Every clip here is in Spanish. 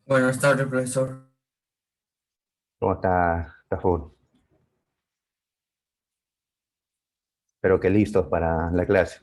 Buenas tardes, profesor. ¿Cómo está, Tafur? Espero que listos para la clase.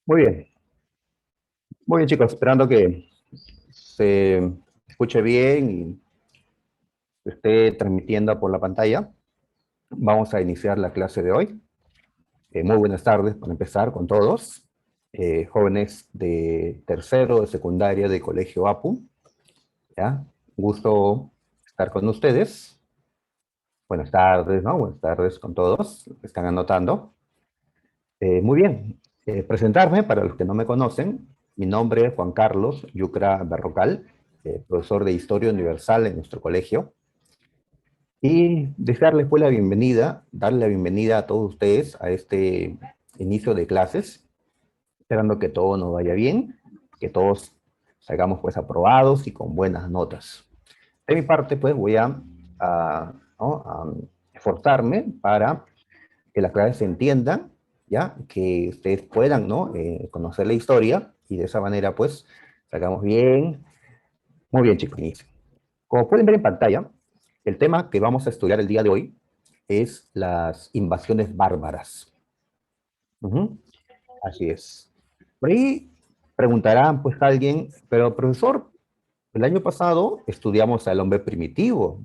Muy bien. Muy bien, chicos. Esperando que se escuche bien y se esté transmitiendo por la pantalla. Vamos a iniciar la clase de hoy. Muy buenas tardes, para empezar, con todos. Jóvenes de tercero, de secundaria, de colegio APU. ¿Ya? Gusto estar con ustedes. Buenas tardes, ¿no? Buenas tardes con todos. Están anotando. Muy bien, presentarme para los que no me conocen. Mi nombre es Juan Carlos Yucra Berrocal, profesor de Historia Universal en nuestro colegio. Y desearles pues la bienvenida, darle la bienvenida a todos ustedes a este inicio de clases, esperando que todo nos vaya bien, que todos salgamos pues aprobados y con buenas notas. De mi parte pues voy ¿no? a esforzarme para que las clases se entiendan, ¿ya? Que ustedes puedan, ¿no? Conocer la historia y de esa manera, pues, sacamos bien. Muy bien, chicos. Inicio. Como pueden ver en pantalla, el tema que vamos a estudiar el día de hoy es las invasiones bárbaras. Ujú. Así es. Por ahí preguntarán, pues, alguien, pero profesor, el año pasado estudiamos al hombre primitivo,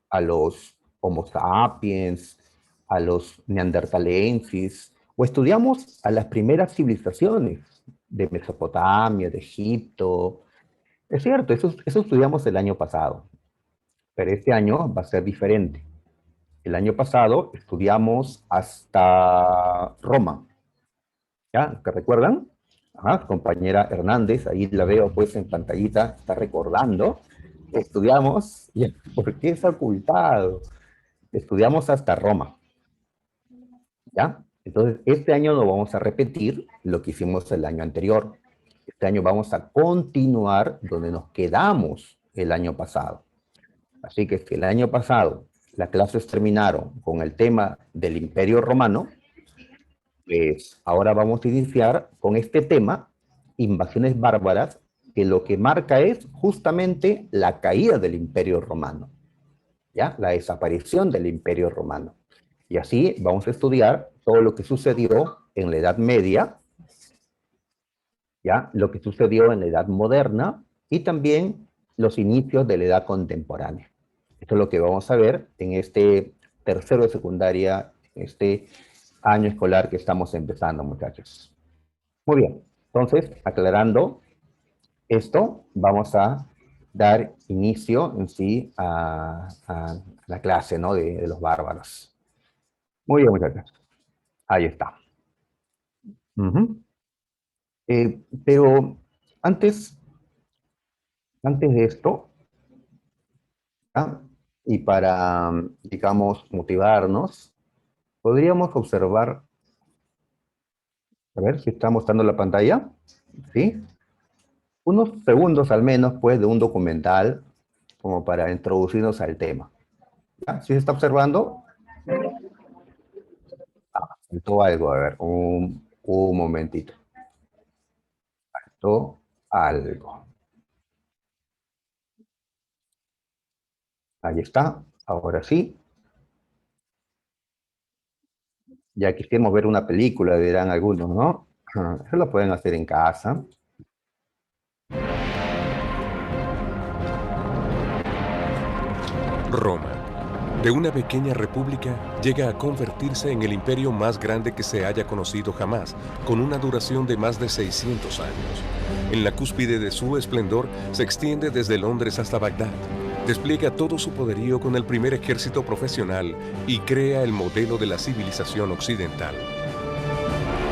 a los Homo sapiens, a los neandertalensis, o estudiamos a las primeras civilizaciones de Mesopotamia, de Egipto. Es cierto, eso estudiamos el año pasado, pero este año va a ser diferente. El año pasado estudiamos hasta Roma, ¿ya? ¿Te recuerdan? Ajá, compañera Hernández, ahí la veo pues en pantallita, está recordando. Estudiamos, ¿por qué es ocultado? Estudiamos hasta Roma, ¿ya? Entonces, este año no vamos a repetir lo que hicimos el año anterior. Este año vamos a continuar donde nos quedamos el año pasado. Así que si el año pasado las clases terminaron con el tema del Imperio Romano, pues ahora vamos a iniciar con este tema, invasiones bárbaras, que lo que marca es justamente la caída del Imperio Romano, ¿ya? La desaparición del Imperio Romano. Y así vamos a estudiar todo lo que sucedió en la Edad Media, ¿ya? Lo que sucedió en la Edad Moderna y también los inicios de la Edad Contemporánea. Esto es lo que vamos a ver en este tercero de secundaria, este año escolar que estamos empezando, muchachos. Muy bien, entonces, aclarando esto, vamos a dar inicio en sí a la clase, ¿no? De los bárbaros. Muy bien, muchachos. Ahí está. Ujú. Pero antes, antes de esto, ¿ah? Y para, digamos, motivarnos, podríamos observar, a ver si está mostrando la pantalla, ¿sí? Unos segundos al menos, pues, de un documental, como para introducirnos al tema. ¿Ya? ¿Sí se está observando? Faltó algo, a ver, un momentito. Faltó algo. Ahí está, ahora sí. Ya quisiéramos ver una película, dirán algunos, ¿no? Eso lo pueden hacer en casa. Roma, De una pequeña república llega a convertirse en el imperio más grande que se haya conocido jamás, con una duración de más de 600 años. En la cúspide de su esplendor se extiende desde Londres hasta Bagdad. Despliega todo su poderío con el primer ejército profesional y crea el modelo de la civilización occidental.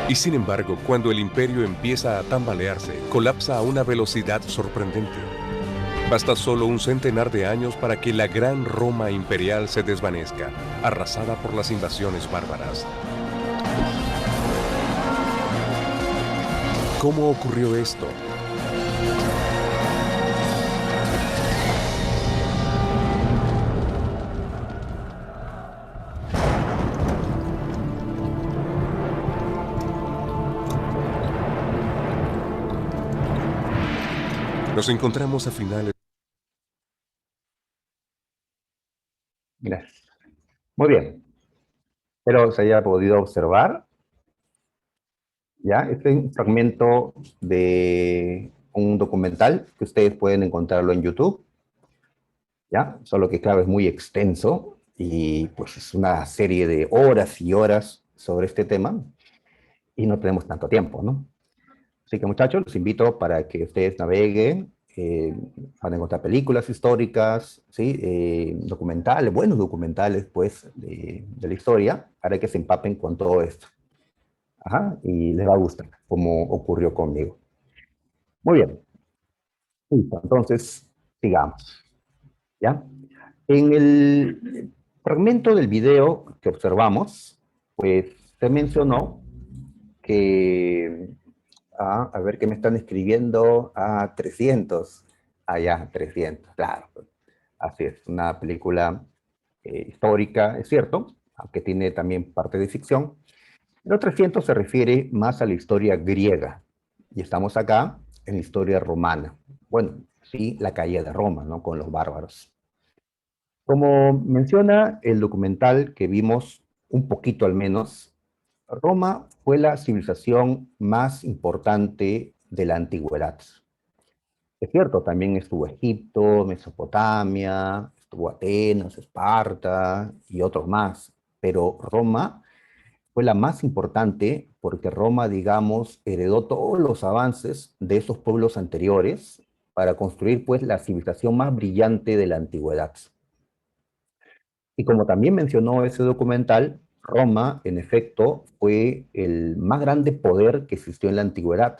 Y sin embargo, cuando el imperio empieza a tambalearse, colapsa a una velocidad sorprendente. Basta solo un centenar de años para que la gran Roma imperial se desvanezca, arrasada por las invasiones bárbaras. ¿Cómo ocurrió esto? Nos encontramos a finales. Gracias. Muy bien. Espero se haya podido observar, ¿ya? Este es un fragmento de un documental que ustedes pueden encontrarlo en YouTube, ¿ya? Solo que, claro, es muy extenso y pues es una serie de horas y horas sobre este tema y no tenemos tanto tiempo, ¿no? Así que, muchachos, los invito para que ustedes naveguen, van a encontrar películas históricas, ¿sí? Documentales, buenos documentales, pues, de la historia, para que se empapen con todo esto. Ajá, y les va a gustar, como ocurrió conmigo. Muy bien. Listo, entonces, sigamos, ¿ya? En el fragmento del video que observamos, pues, se mencionó que a ver qué me están escribiendo. 300. Ya, 300, claro. Así es, una película histórica, es cierto, aunque tiene también parte de ficción. Pero 300 se refiere más a la historia griega. Y estamos acá en la historia romana. Bueno, sí, la caída de Roma, ¿no? Con los bárbaros. Como menciona el documental que vimos un poquito al menos, Roma fue la civilización más importante de la antigüedad. Es cierto, también estuvo Egipto, Mesopotamia, estuvo Atenas, Esparta y otros más, pero Roma fue la más importante porque Roma, digamos, heredó todos los avances de esos pueblos anteriores para construir, pues, la civilización más brillante de la antigüedad. Y como también mencionó ese documental, Roma, en efecto, fue el más grande poder que existió en la antigüedad,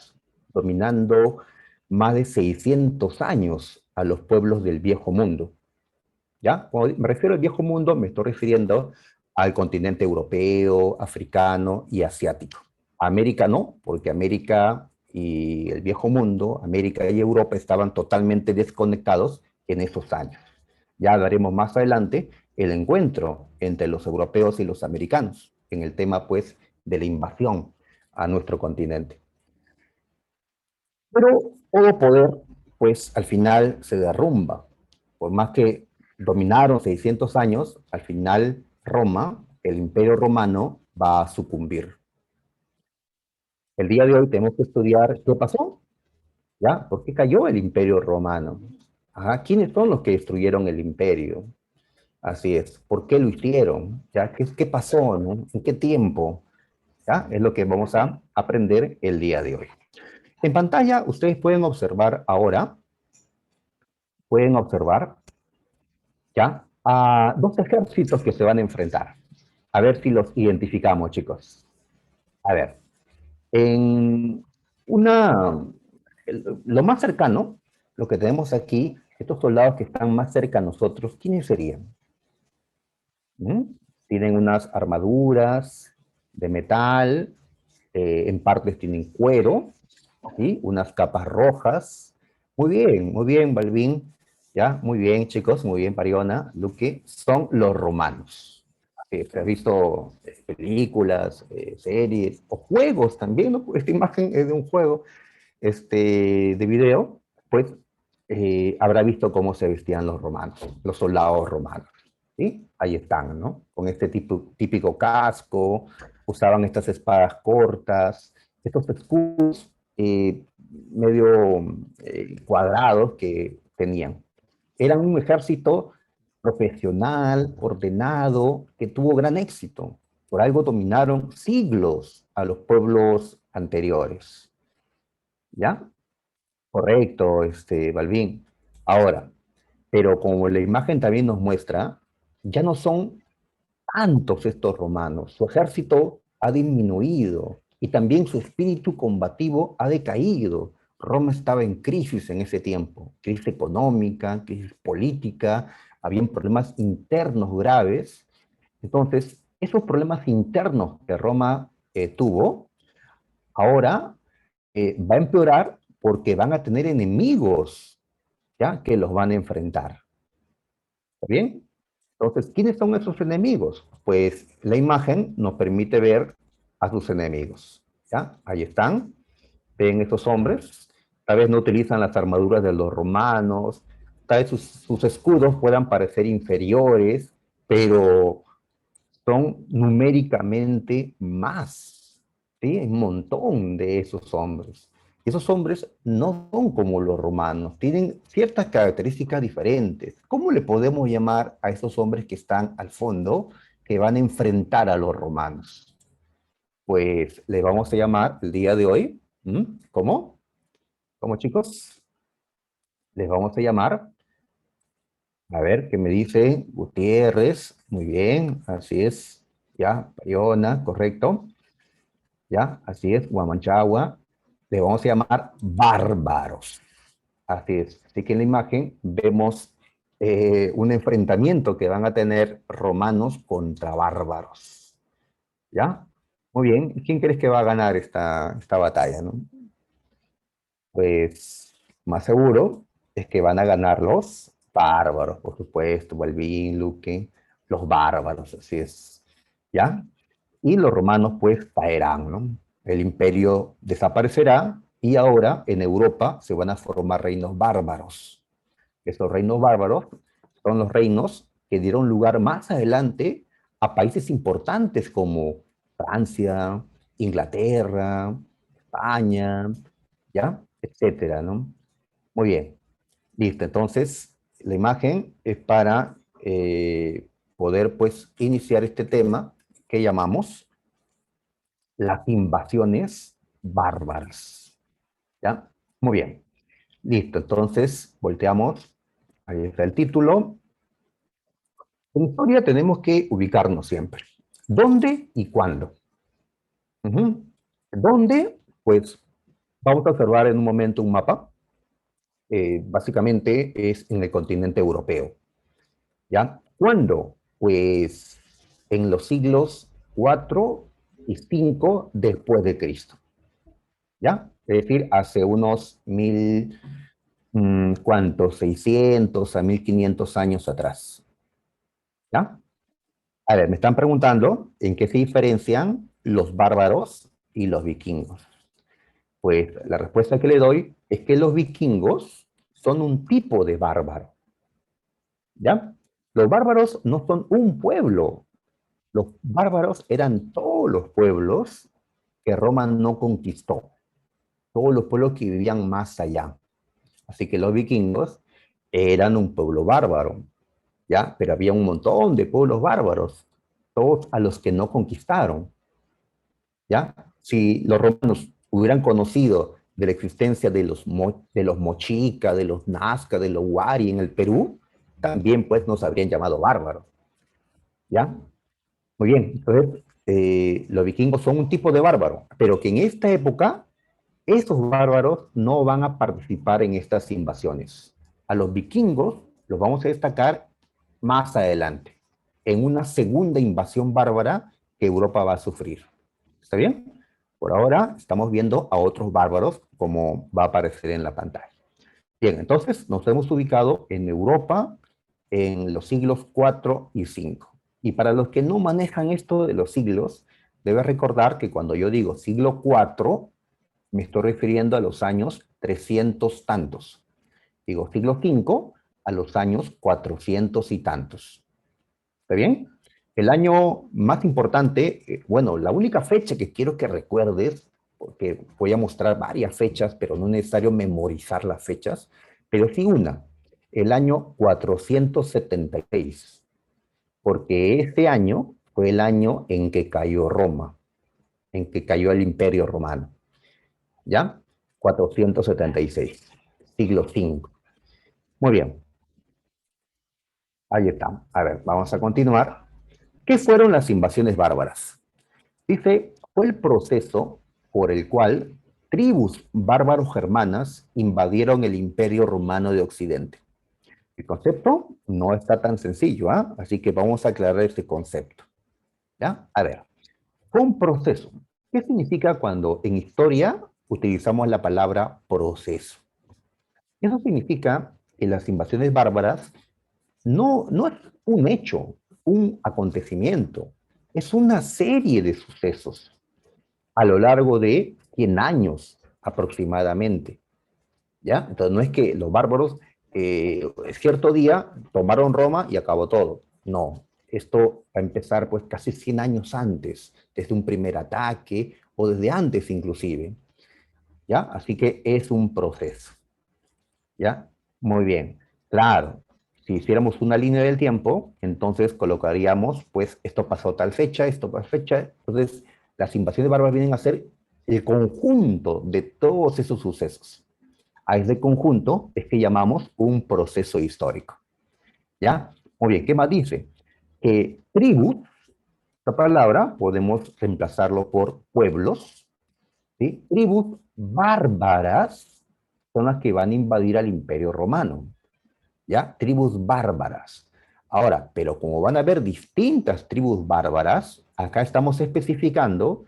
dominando más de 600 años a los pueblos del viejo mundo. ¿Ya? Cuando me refiero al viejo mundo, me estoy refiriendo al continente europeo, africano y asiático. América no, porque América y el viejo mundo, América y Europa estaban totalmente desconectados en esos años. Ya hablaremos más adelante el encuentro entre los europeos y los americanos en el tema, pues, de la invasión a nuestro continente. Pero todo poder, pues, al final se derrumba. Por más que dominaron 600 años, al final Roma, el imperio romano, va a sucumbir. El día de hoy tenemos que estudiar qué pasó, ¿ya? ¿Por qué cayó el imperio romano? Ajá, ¿quiénes son los que destruyeron el imperio? Así es. ¿Por qué lo hicieron? ¿Ya? ¿Qué pasó? ¿No? ¿En qué tiempo? ¿Ya? Es lo que vamos a aprender el día de hoy. En pantalla ustedes pueden observar ahora, ¿ya? A dos ejércitos que se van a enfrentar. A ver si los identificamos, chicos. A ver, en una, lo más cercano, lo que tenemos aquí, estos soldados que están más cerca a nosotros, ¿quiénes serían? ¿Mm? Tienen unas armaduras de metal, en partes tienen cuero, ¿sí? Unas capas rojas. Muy bien, Balvin. ¿Ya? Muy bien, chicos, muy bien, Pariona, Luque. Son los romanos. Se ha visto películas, series o juegos también, ¿no? Esta imagen es de un juego de video, pues habrá visto cómo se vestían los romanos, los soldados romanos. ¿Sí? Ahí están, ¿no? Con este típico casco, usaban estas espadas cortas, estos escudos medio cuadrados que tenían. Eran un ejército profesional, ordenado, que tuvo gran éxito. Por algo dominaron siglos a los pueblos anteriores. ¿Ya? Correcto, Balbín. Ahora, pero como la imagen también nos muestra, ya no son tantos estos romanos. Su ejército ha disminuido y también su espíritu combativo ha decaído. Roma estaba en crisis en ese tiempo, crisis económica, crisis política, habían problemas internos graves. Entonces, esos problemas internos que Roma tuvo, ahora va a empeorar porque van a tener enemigos, ¿ya? Que los van a enfrentar. ¿Está bien? Entonces, ¿quiénes son esos enemigos? Pues la imagen nos permite ver a sus enemigos. ¿Ya? Ahí están. Ven estos hombres. Tal vez no utilizan las armaduras de los romanos. Tal vez sus escudos puedan parecer inferiores, pero son numéricamente más. ¿Sí? Hay un montón de esos hombres. Y esos hombres no son como los romanos, tienen ciertas características diferentes. ¿Cómo le podemos llamar a esos hombres que están al fondo, que van a enfrentar a los romanos? Pues le vamos a llamar el día de hoy, ¿m? ¿Cómo? ¿Cómo, chicos? Les vamos a llamar, a ver, ¿qué me dice? Gutiérrez, muy bien, así es, ya, Bayona, correcto. ¿Ya? Así es, Guamanchagua, le vamos a llamar bárbaros. Así es. Así que en la imagen vemos un enfrentamiento que van a tener romanos contra bárbaros. ¿Ya? Muy bien. ¿Quién crees que va a ganar esta batalla, no? Pues más seguro es que van a ganar los bárbaros, por supuesto, Balbín, Luque, los bárbaros, así es. ¿Ya? Y los romanos pues caerán, ¿no? El imperio desaparecerá y ahora en Europa se van a formar reinos bárbaros. Esos reinos bárbaros son los reinos que dieron lugar más adelante a países importantes como Francia, Inglaterra, España, ¿ya? Etcétera, ¿no? Muy bien, listo. Entonces, la imagen es para poder pues iniciar este tema que llamamos las invasiones bárbaras. ¿Ya? Muy bien. Listo. Entonces, volteamos. Ahí está el título. En historia tenemos que ubicarnos siempre. ¿Dónde y cuándo? Ujú. ¿Dónde? Pues vamos a observar en un momento un mapa. Básicamente es en el continente europeo. ¿Ya? ¿Cuándo? Pues en los siglos 4 y 5 después de Cristo. ¿Ya? Es decir, hace unos ¿cuántos? 600 a 1500 años atrás. ¿Ya? A ver, me están preguntando en qué se diferencian los bárbaros y los vikingos. Pues la respuesta que le doy es que los vikingos son un tipo de bárbaro. ¿Ya? Los bárbaros no son un pueblo. Los bárbaros eran todos los pueblos que Roma no conquistó. Todos los pueblos que vivían más allá. Así que los vikingos eran un pueblo bárbaro, ¿ya? Pero había un montón de pueblos bárbaros, todos a los que no conquistaron, ¿ya? Si los romanos hubieran conocido de la existencia de los mochica, de los nazca, de los huari en el Perú, también pues nos habrían llamado bárbaros, ¿ya? Muy bien, entonces los vikingos son un tipo de bárbaro, pero que en esta época esos bárbaros no van a participar en estas invasiones. A los vikingos los vamos a destacar más adelante, en una segunda invasión bárbara que Europa va a sufrir. ¿Está bien? Por ahora estamos viendo a otros bárbaros como va a aparecer en la pantalla. Bien, entonces nos hemos ubicado en Europa en los siglos 4 y 5. Y para los que no manejan esto de los siglos, debes recordar que cuando yo digo siglo 4, me estoy refiriendo a los años 300 tantos. Digo siglo 5 a los años 400 y tantos. ¿Está bien? El año más importante, bueno, la única fecha que quiero que recuerdes, porque voy a mostrar varias fechas, pero no es necesario memorizar las fechas, pero sí una. el año 476, porque este año fue el año en que cayó Roma, en que cayó el Imperio Romano. ¿Ya? 476, siglo V. Muy bien, ahí está. A ver, vamos a continuar. ¿Qué fueron las invasiones bárbaras? Dice, fue el proceso por el cual tribus bárbaros germanas invadieron el Imperio Romano de Occidente. El concepto no está tan sencillo, ¿ah? Así que vamos a aclarar este concepto. ¿Ya? A ver, fue un proceso. ¿Qué significa cuando en historia utilizamos la palabra proceso? Eso significa que las invasiones bárbaras no es un hecho, un acontecimiento, es una serie de sucesos a lo largo de 100 años aproximadamente. ¿Ya? Entonces no es que los bárbaros cierto día tomaron Roma y acabó todo. No, esto va a empezar pues casi 100 años antes, desde un primer ataque o desde antes inclusive. ¿Ya? Así que es un proceso. ¿Ya? Muy bien. Claro, si hiciéramos una línea del tiempo, entonces colocaríamos, pues, esto pasó tal fecha, esto pasó fecha. Entonces, las invasiones bárbaras vienen a ser el conjunto de todos esos sucesos. A ese conjunto es que llamamos un proceso histórico. ¿Ya? Muy bien, ¿qué más dice? Que tribus, esta palabra podemos reemplazarlo por pueblos, ¿sí? Tribus bárbaras son las que van a invadir al Imperio Romano, ¿ya? Tribus bárbaras. Ahora, pero como van a haber distintas tribus bárbaras, acá estamos especificando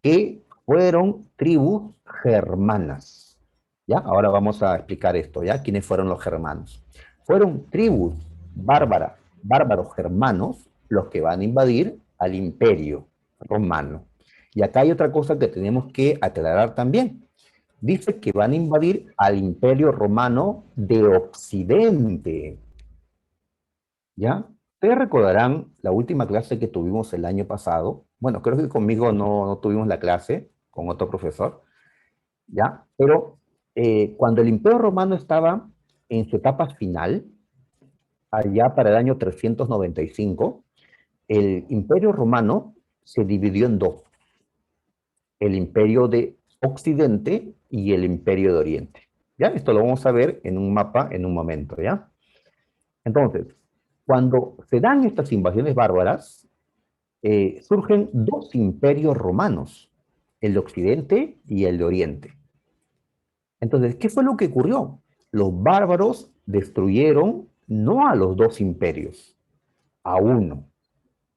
que fueron tribus germanas, ¿ya? Ahora vamos a explicar esto, ¿ya? ¿Quiénes fueron los germanos? Fueron tribus bárbaros germanos los que van a invadir al Imperio Romano. Y acá hay otra cosa que tenemos que aclarar también. Dice que van a invadir al Imperio Romano de Occidente. ¿Ya? Ustedes recordarán la última clase que tuvimos el año pasado. Bueno, creo que conmigo no tuvimos la clase, con otro profesor. ¿Ya? Pero cuando el Imperio Romano estaba en su etapa final, allá para el año 395, el Imperio Romano se dividió en dos. El Imperio de Occidente y el Imperio de Oriente. ¿Ya? Esto lo vamos a ver en un mapa en un momento, ¿ya? Entonces, cuando se dan estas invasiones bárbaras, surgen dos imperios romanos, el de Occidente y el de Oriente. Entonces, ¿qué fue lo que ocurrió? Los bárbaros destruyeron no a los dos imperios, a uno.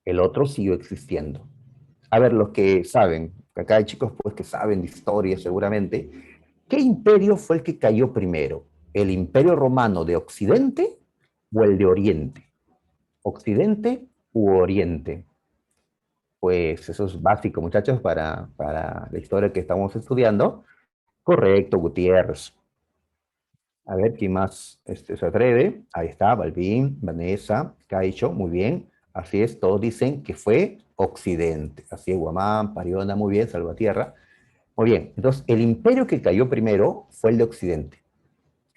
El otro siguió existiendo. A ver, los que saben, acá hay chicos pues que saben de historia seguramente, ¿qué imperio fue el que cayó primero? ¿El Imperio Romano de Occidente o el de Oriente? ¿Occidente u Oriente? Pues eso es básico, muchachos, para la historia que estamos estudiando. Correcto, Gutiérrez. A ver, ¿quién más se atreve? Ahí está, Balbín, Vanessa, Caicho, muy bien. Así es, todos dicen que fue Occidente. Así es, Guamán, Pariona, muy bien, Salvatierra. Muy bien, entonces el imperio que cayó primero fue el de Occidente,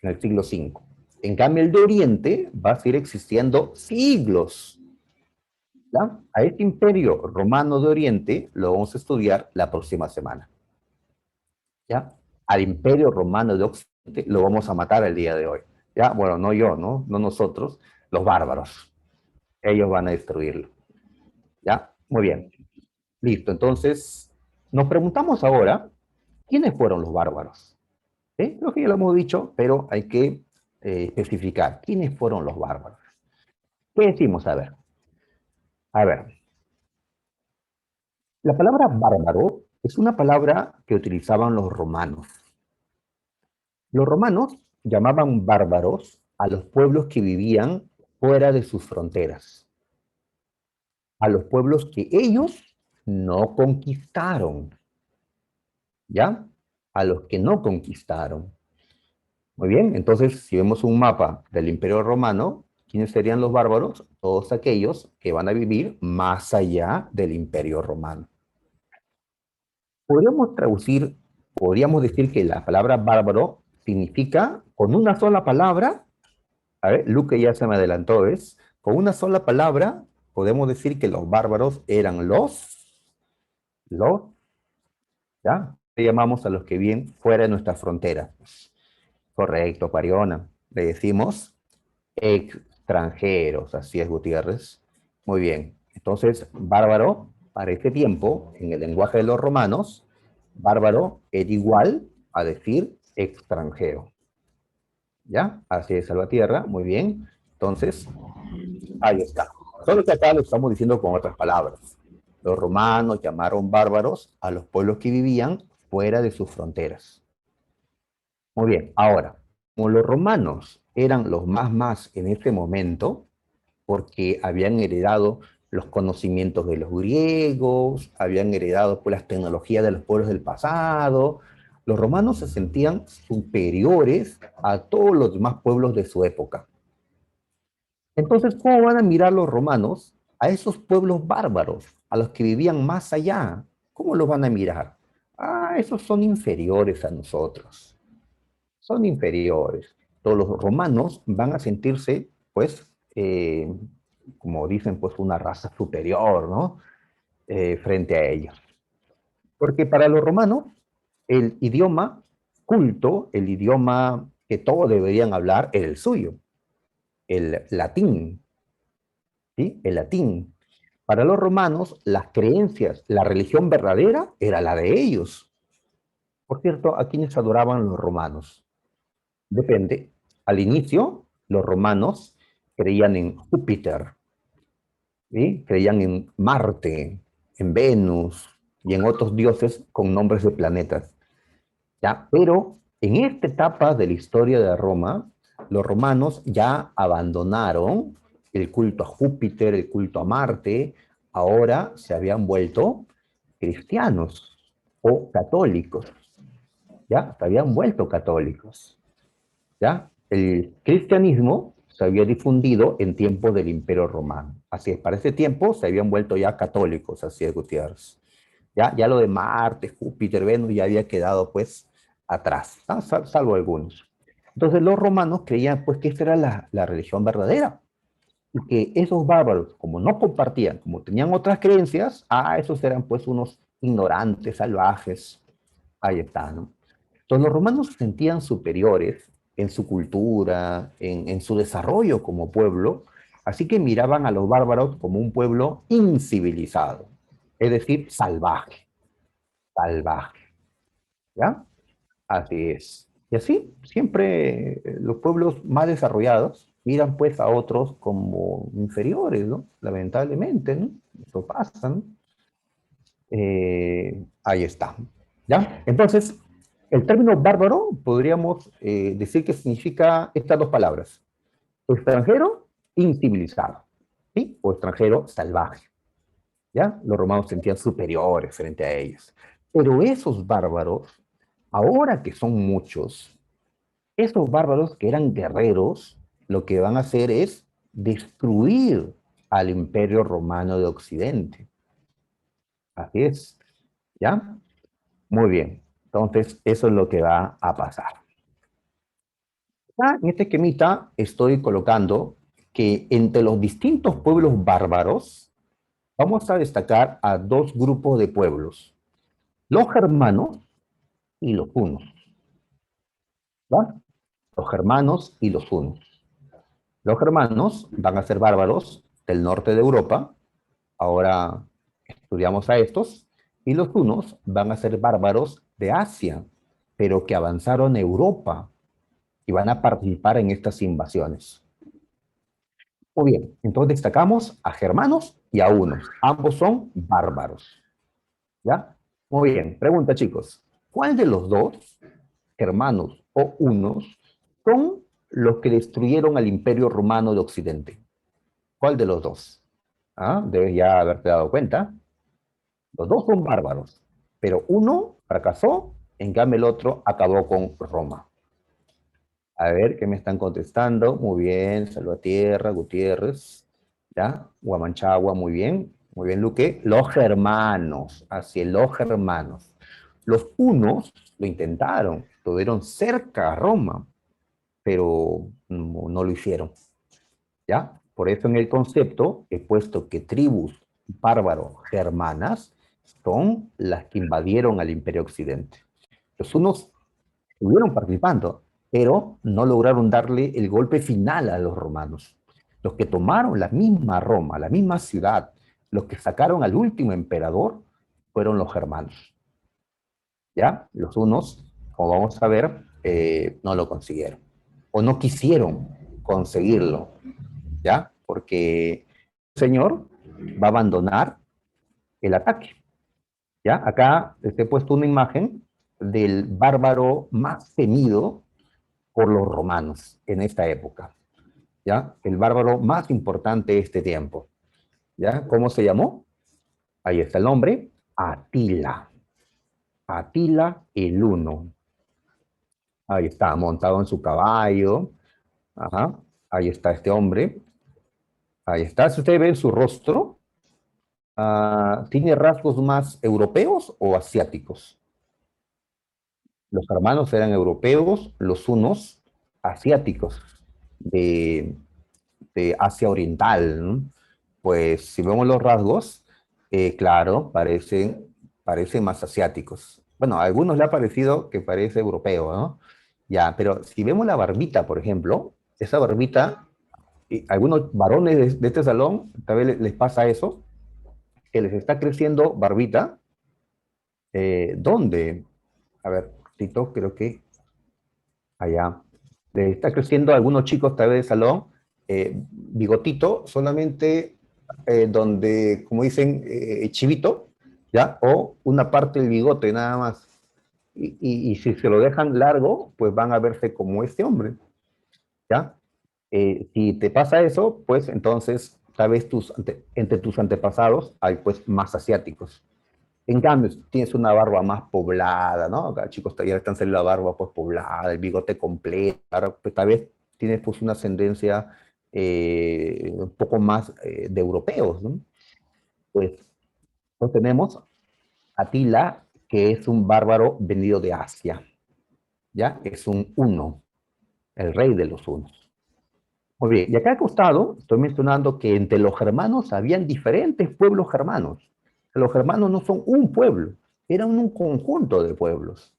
en el siglo V. En cambio, el de Oriente va a seguir existiendo siglos. ¿Ya? A este imperio romano de Oriente lo vamos a estudiar la próxima semana. ¿Ya? Al imperio romano de Occidente lo vamos a matar el día de hoy. ¿Ya? Bueno, no yo, ¿no? No nosotros, los bárbaros. Ellos van a destruirlo. ¿Ya? Muy bien. Listo, entonces nos preguntamos ahora, ¿quiénes fueron los bárbaros? ¿Sí? Creo que ya lo hemos dicho, pero hay que especificar, ¿quiénes fueron los bárbaros? ¿Qué decimos? A ver, la palabra bárbaro es una palabra que utilizaban los romanos. Los romanos llamaban bárbaros a los pueblos que vivían fuera de sus fronteras, a los pueblos que ellos no conquistaron, ¿ya? A los que no conquistaron. Muy bien, entonces si vemos un mapa del Imperio Romano, ¿quiénes serían los bárbaros? Todos aquellos que van a vivir más allá del Imperio Romano. Podríamos traducir, podríamos decir que la palabra bárbaro significa, con una sola palabra, A ver, Luque ya se me adelantó, ¿ves? Con una sola palabra podemos decir que los bárbaros eran los, ¿ya? Le llamamos a los que viven fuera de nuestra frontera. Correcto, Pariona. Le decimos extranjeros, así es, Gutiérrez. Muy bien. Entonces, bárbaro, para ese tiempo, en el lenguaje de los romanos, bárbaro era igual a decir extranjero. ¿Ya? Así es, Salvatierra, muy bien. Entonces, ahí está. Solo que acá lo estamos diciendo con otras palabras. Los romanos llamaron bárbaros a los pueblos que vivían fuera de sus fronteras. Muy bien, ahora, como los romanos eran los más en este momento, porque habían heredado los conocimientos de los griegos, habían heredado pues, las tecnologías de los pueblos del pasado, los romanos se sentían superiores a todos los demás pueblos de su época. Entonces, ¿cómo van a mirar los romanos a esos pueblos bárbaros, a los que vivían más allá? ¿Cómo los van a mirar? Ah, esos son inferiores a nosotros, son inferiores. Todos los romanos van a sentirse, pues, como dicen, pues una raza superior, ¿no? Frente a ellos. Porque para los romanos, el idioma culto, el idioma que todos deberían hablar, era el suyo, el latín, ¿sí? El latín. Para los romanos, las creencias, la religión verdadera era la de ellos. Por cierto, ¿a quiénes adoraban los romanos? Depende. Al inicio, los romanos creían en Júpiter, ¿sí? Creían en Marte, en Venus y en otros dioses con nombres de planetas. ¿Ya? Pero en esta etapa de la historia de Roma, los romanos ya abandonaron el culto a Júpiter, el culto a Marte, ahora se habían vuelto cristianos o católicos, ¿ya? Se habían vuelto católicos. ¿Ya? El cristianismo se había difundido en tiempos del Imperio Romano. Así es, para ese tiempo se habían vuelto ya católicos, así es, Gutiérrez. Ya lo de Marte, Júpiter, Venus ya había quedado pues atrás, ¿no? Salvo algunos. Entonces los romanos creían pues que esta era la religión verdadera y que esos bárbaros, como no compartían, como tenían otras creencias, esos eran pues unos ignorantes, salvajes. Ahí está, ¿no? Entonces los romanos se sentían superiores en su cultura, en su desarrollo como pueblo, así que miraban a los bárbaros como un pueblo incivilizado, es decir, salvaje, salvaje, ¿ya? Así es. Y así, siempre los pueblos más desarrollados miran pues a otros como inferiores, ¿no? Lamentablemente, ¿no? Eso pasa, ¿no? Ahí está. ¿Ya? Entonces, el término bárbaro podríamos decir que significa estas dos palabras. Extranjero, incivilizado. ¿Sí? O extranjero, salvaje. ¿Ya? Los romanos se sentían superiores frente a ellos. Pero esos bárbaros, ahora que son muchos, esos bárbaros que eran guerreros, lo que van a hacer es destruir al imperio romano de Occidente. Así es. ¿Ya? Muy bien. Entonces, eso es lo que va a pasar. En este esquemita estoy colocando que entre los distintos pueblos bárbaros vamos a destacar a dos grupos de pueblos, los germanos y los hunos. ¿Va? Los germanos y los hunos. Los germanos van a ser bárbaros del norte de Europa, ahora estudiamos a estos, y los hunos van a ser bárbaros de Asia, pero que avanzaron a Europa y van a participar en estas invasiones. Muy bien, entonces destacamos a germanos y a hunos. Ambos son bárbaros. ¿Ya? Muy bien, pregunta chicos. ¿Cuál de los dos, germanos o hunos, son los que destruyeron al Imperio Romano de Occidente? ¿Cuál de los dos? Debes ya haberte dado cuenta. Los dos son bárbaros, pero uno fracasó, en cambio el otro acabó con Roma. A ver, ¿qué me están contestando? Muy bien, Salvatierra, Gutiérrez, ¿ya? Guamanchagua, muy bien, Luque. Los germanos, así es, los germanos. Los hunos lo intentaron, estuvieron cerca a Roma, pero no lo hicieron, ¿ya? Por eso en el concepto he puesto que tribus bárbaro-germanas son las que invadieron al Imperio Occidente. Los unos estuvieron participando, pero no lograron darle el golpe final a los romanos. Los que tomaron la misma Roma, la misma ciudad, los que sacaron al último emperador, fueron los germanos. ¿Ya? Los unos, como vamos a ver, no lo consiguieron. O no quisieron conseguirlo, ¿ya? Porque el Señor va a abandonar el ataque, ¿ya? Acá les he puesto una imagen del bárbaro más temido por los romanos en esta época, ¿ya? El bárbaro más importante de este tiempo, ¿ya? ¿Cómo se llamó? Ahí está el nombre, Atila. Atila el Uno. Ahí está, montado en su caballo. Ajá. Ahí está este hombre. Ahí está. Si ustedes ven su rostro, ¿tiene rasgos más europeos o asiáticos? Los hermanos eran europeos, los unos asiáticos, de, de Asia Oriental, ¿no? Pues si vemos los rasgos, claro, parecen más asiáticos. Bueno, a algunos le ha parecido que parece europeo, ¿no? Ya, pero si vemos la barbita, por ejemplo, esa barbita, y algunos varones de este salón, tal vez les pasa eso, que les está creciendo barbita. ¿Dónde? A ver, Tito, creo que allá. Le está creciendo a algunos chicos tal vez de salón, bigotito, solamente donde, como dicen, chivito, ¿ya? O una parte del bigote nada más. Y si se lo dejan largo, pues van a verse como este hombre, ¿ya? Si te pasa eso, pues entonces tal vez entre tus antepasados hay pues más asiáticos. En cambio, si tienes una barba más poblada, ¿no? Acá chicos ya están saliendo la barba pues poblada, el bigote completo, ahora, pues, tal vez tienes pues una ascendencia un poco más de europeos, ¿no? Pues entonces tenemos Atila, que es un bárbaro venido de Asia, ¿ya? Es un uno, el rey de los unos. Muy bien, y acá al costado estoy mencionando que entre los germanos habían diferentes pueblos germanos. Los germanos no son un pueblo, eran un conjunto de pueblos.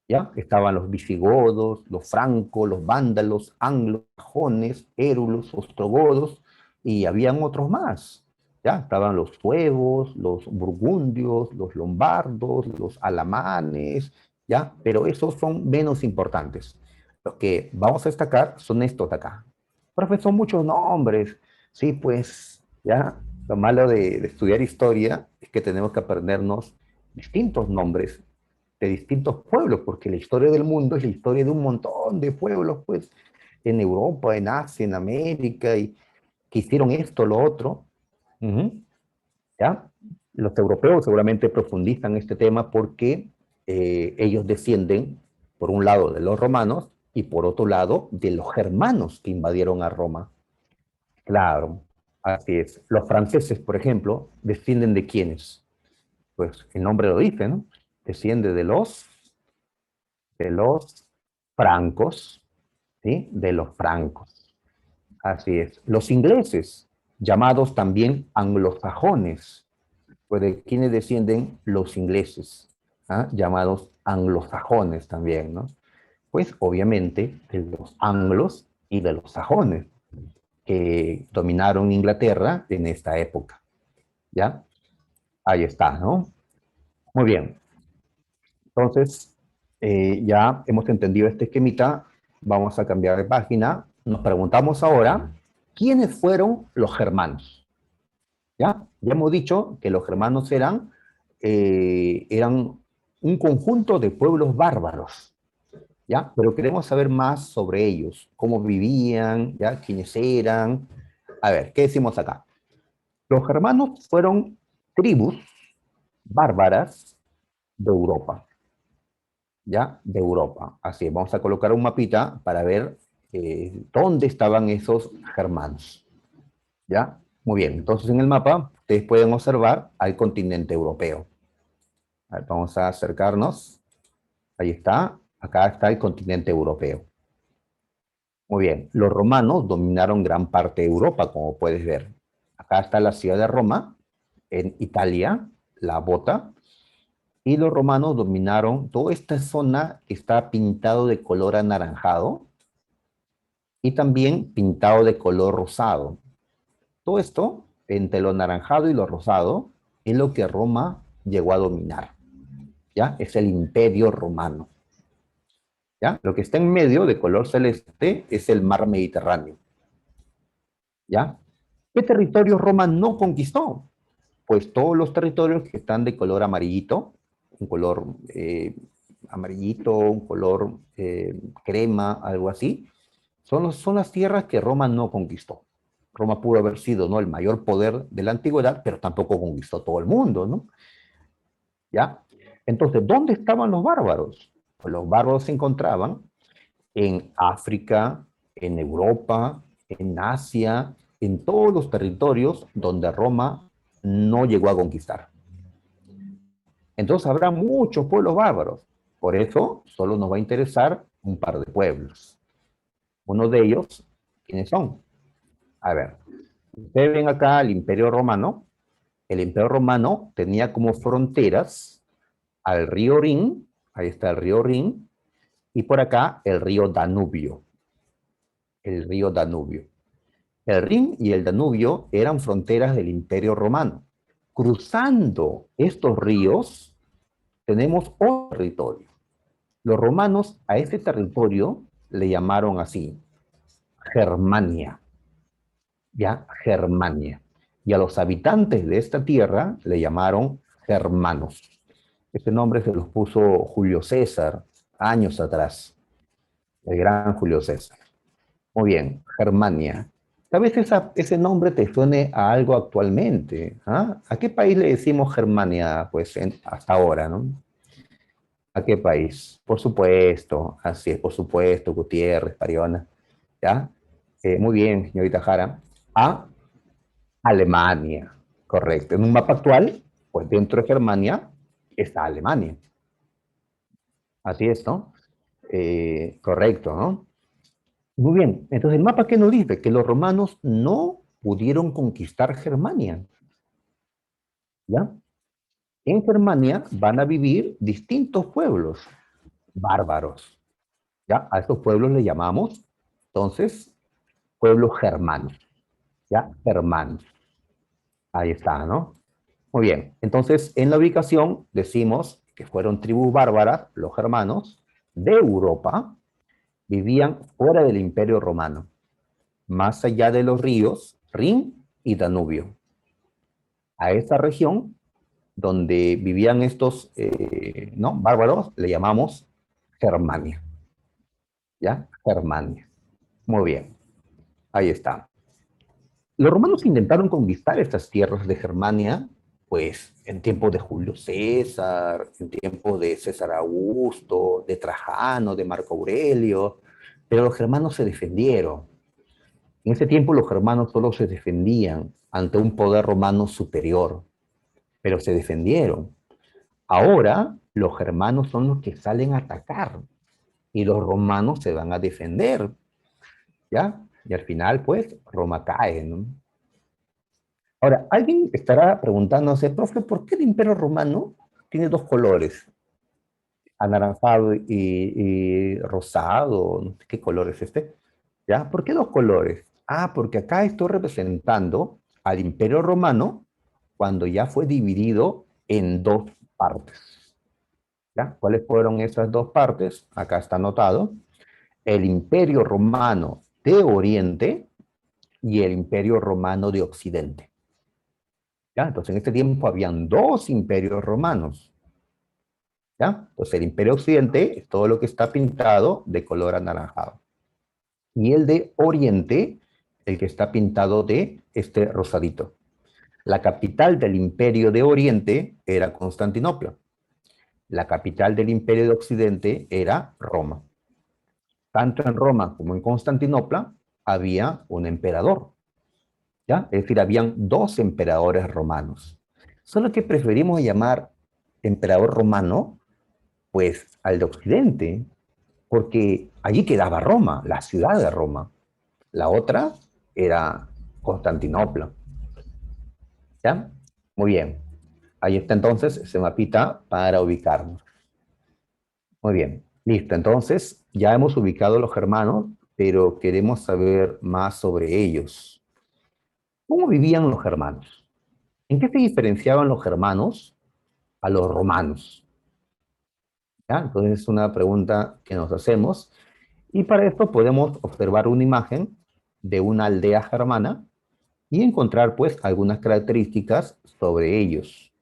¿Ya? Estaban los visigodos, los francos, los vándalos, anglos, sajones, érulos, ostrogodos, y habían otros más. ¿Ya? Estaban los suevos, los burgundios, los lombardos, los alamanes, ¿ya? Pero esos son menos importantes. Los que vamos a destacar son estos de acá. Profe, son muchos nombres. Sí, pues, ya, lo malo de estudiar historia es que tenemos que aprendernos distintos nombres de distintos pueblos, porque la historia del mundo es la historia de un montón de pueblos, pues, en Europa, en Asia, en América, y que hicieron esto, lo otro. Ujú. ¿Ya? Los europeos seguramente profundizan este tema porque ellos descienden, por un lado, de los romanos y por otro lado, de los germanos que invadieron a Roma. Claro, así es. Los franceses, por ejemplo, descienden de quiénes. Pues el nombre lo dice, ¿no? Desciende de los francos, ¿sí? De los francos. Así es. Los ingleses, llamados también anglosajones, pues de quienes descienden los ingleses, ¿ah? Llamados anglosajones también, ¿no? Pues obviamente de los anglos y de los sajones que dominaron Inglaterra en esta época, ¿ya? Ahí está, ¿no? Muy bien. Entonces, ya hemos entendido este esquemita, vamos a cambiar de página. Nos preguntamos ahora, ¿quiénes fueron los germanos? ¿Ya? Ya hemos dicho que los germanos eran un conjunto de pueblos bárbaros, ¿ya? Pero queremos saber más sobre ellos, cómo vivían, ¿ya? ¿Quiénes eran? A ver, ¿qué decimos acá? Los germanos fueron tribus bárbaras de Europa. ¿Ya? De Europa. Así, vamos a colocar un mapita para ver dónde estaban esos germanos. ¿Ya? Muy bien, entonces en el mapa ustedes pueden observar al continente europeo. A ver, vamos a acercarnos. Ahí está, acá está el continente europeo. Muy bien, los romanos dominaron gran parte de Europa, como puedes ver. Acá está la ciudad de Roma, en Italia, la bota, y los romanos dominaron toda esta zona que está pintado de color anaranjado y también pintado de color rosado. Todo esto, entre lo anaranjado y lo rosado, es lo que Roma llegó a dominar, ¿ya? Es el Imperio Romano, ¿ya? Lo que está en medio de color celeste es el mar Mediterráneo, ¿ya? ¿Qué territorio Roma no conquistó? Pues todos los territorios que están de color amarillito, un color amarillito, un color crema, algo así, son las tierras que Roma no conquistó. Roma pudo haber sido, ¿no?, el mayor poder de la antigüedad, pero tampoco conquistó todo el mundo, ¿no? ¿Ya? Entonces, ¿dónde estaban los bárbaros? Pues los bárbaros se encontraban en África, en Europa, en Asia, en todos los territorios donde Roma no llegó a conquistar. Entonces habrá muchos pueblos bárbaros. Por eso solo nos va a interesar un par de pueblos. Uno de ellos, ¿quiénes son? A ver, ustedes ven acá el Imperio Romano. El Imperio Romano tenía como fronteras al río Rin, ahí está el río Rin, y por acá el río Danubio. El río Danubio. El Rin y el Danubio eran fronteras del Imperio Romano. Cruzando estos ríos tenemos otro territorio. Los romanos a ese territorio le llamaron así, Germania, ya, Germania. Y a los habitantes de esta tierra le llamaron germanos. Este nombre se los puso Julio César años atrás, el gran Julio César. Muy bien, Germania. Tal vez ese nombre te suene a algo actualmente. ¿Ah? ¿A qué país le decimos Germania? Pues hasta ahora, ¿no? ¿A qué país? Por supuesto, así es, por supuesto, Gutiérrez, Pariona, ¿ya? Muy bien, señorita Jara. A Alemania, correcto. En un mapa actual, pues dentro de Germania está Alemania. Así es, ¿no? Correcto, ¿no? Muy bien, entonces el mapa, ¿qué nos dice? Que los romanos no pudieron conquistar Germania, ¿ya? En Germania van a vivir distintos pueblos bárbaros, ¿ya? A estos pueblos le llamamos, entonces, pueblos germanos, ¿ya? Germanos. Ahí está, ¿no? Muy bien. Entonces, en la ubicación decimos que fueron tribus bárbaras, los germanos, de Europa, vivían fuera del Imperio Romano, más allá de los ríos Rin y Danubio. A esta región donde vivían estos ¿no?, bárbaros le llamamos Germania, ¿ya? Germania. Muy bien. Ahí está. Los romanos intentaron conquistar estas tierras de Germania, pues en tiempos de Julio César, en tiempos de César Augusto, de Trajano, de Marco Aurelio, pero los germanos se defendieron. En ese tiempo los germanos solo se defendían ante un poder romano superior, pero se defendieron. Ahora los germanos son los que salen a atacar y los romanos se van a defender, ¿ya? Y al final, pues, Roma cae, ¿no? Ahora, alguien estará preguntándose, profe, ¿por qué el Imperio Romano tiene dos colores? Anaranjado y rosado, no sé qué color es este. ¿Ya? ¿Por qué dos colores? Ah, porque acá estoy representando al Imperio Romano cuando ya fue dividido en dos partes. ¿Ya? ¿Cuáles fueron esas dos partes? Acá está anotado. El Imperio Romano de Oriente y el Imperio Romano de Occidente. ¿Ya? Entonces, en este tiempo habían dos imperios romanos. ¿Ya? Entonces, el Imperio Occidente es todo lo que está pintado de color anaranjado. Y el de Oriente, el que está pintado de este rosadito. La capital del Imperio de Oriente era Constantinopla. La capital del Imperio de Occidente era Roma. Tanto en Roma como en Constantinopla había un emperador, ¿ya? Es decir, habían dos emperadores romanos. Solo que preferimos llamar emperador romano, pues, al de Occidente, porque allí quedaba Roma, la ciudad de Roma. La otra era Constantinopla. ¿Ya? Muy bien. Ahí está entonces ese mapita para ubicarnos. Muy bien. Listo. Entonces, ya hemos ubicado los germanos, pero queremos saber más sobre ellos. ¿Cómo vivían los germanos? ¿En qué se diferenciaban los germanos a los romanos? ¿Ya? Entonces, es una pregunta que nos hacemos. Y para esto podemos observar una imagen de una aldea germana y encontrar, pues, algunas características sobre ellos.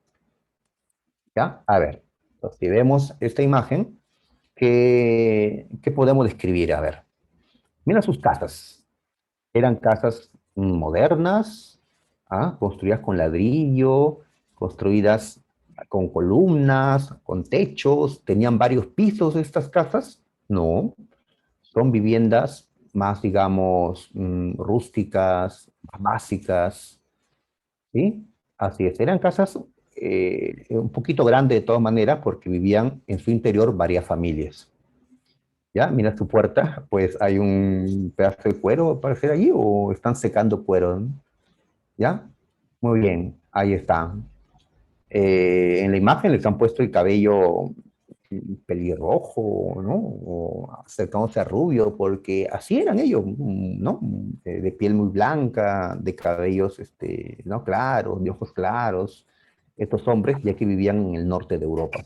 ¿Ya? A ver, entonces, si vemos esta imagen, ¿qué podemos describir? A ver, mira sus casas. Eran casas modernas, ¿ah? Construidas con ladrillo, construidas con columnas, con techos. ¿Tenían varios pisos estas casas? No, son viviendas más, digamos, rústicas, más básicas, ¿sí? Así es, eran casas un poquito grandes de todas maneras porque vivían en su interior varias familias. ¿Ya? Mira su puerta, pues hay un pedazo de cuero, parece allí, o están secando cuero, ¿no? ¿Ya? Muy bien, ahí está. En la imagen les han puesto el cabello pelirrojo, ¿no? O acercándose a rubio, porque así eran ellos, ¿no? De piel muy blanca, de cabellos, ¿no? Claros, de ojos claros. Estos hombres, ya que vivían en el norte de Europa.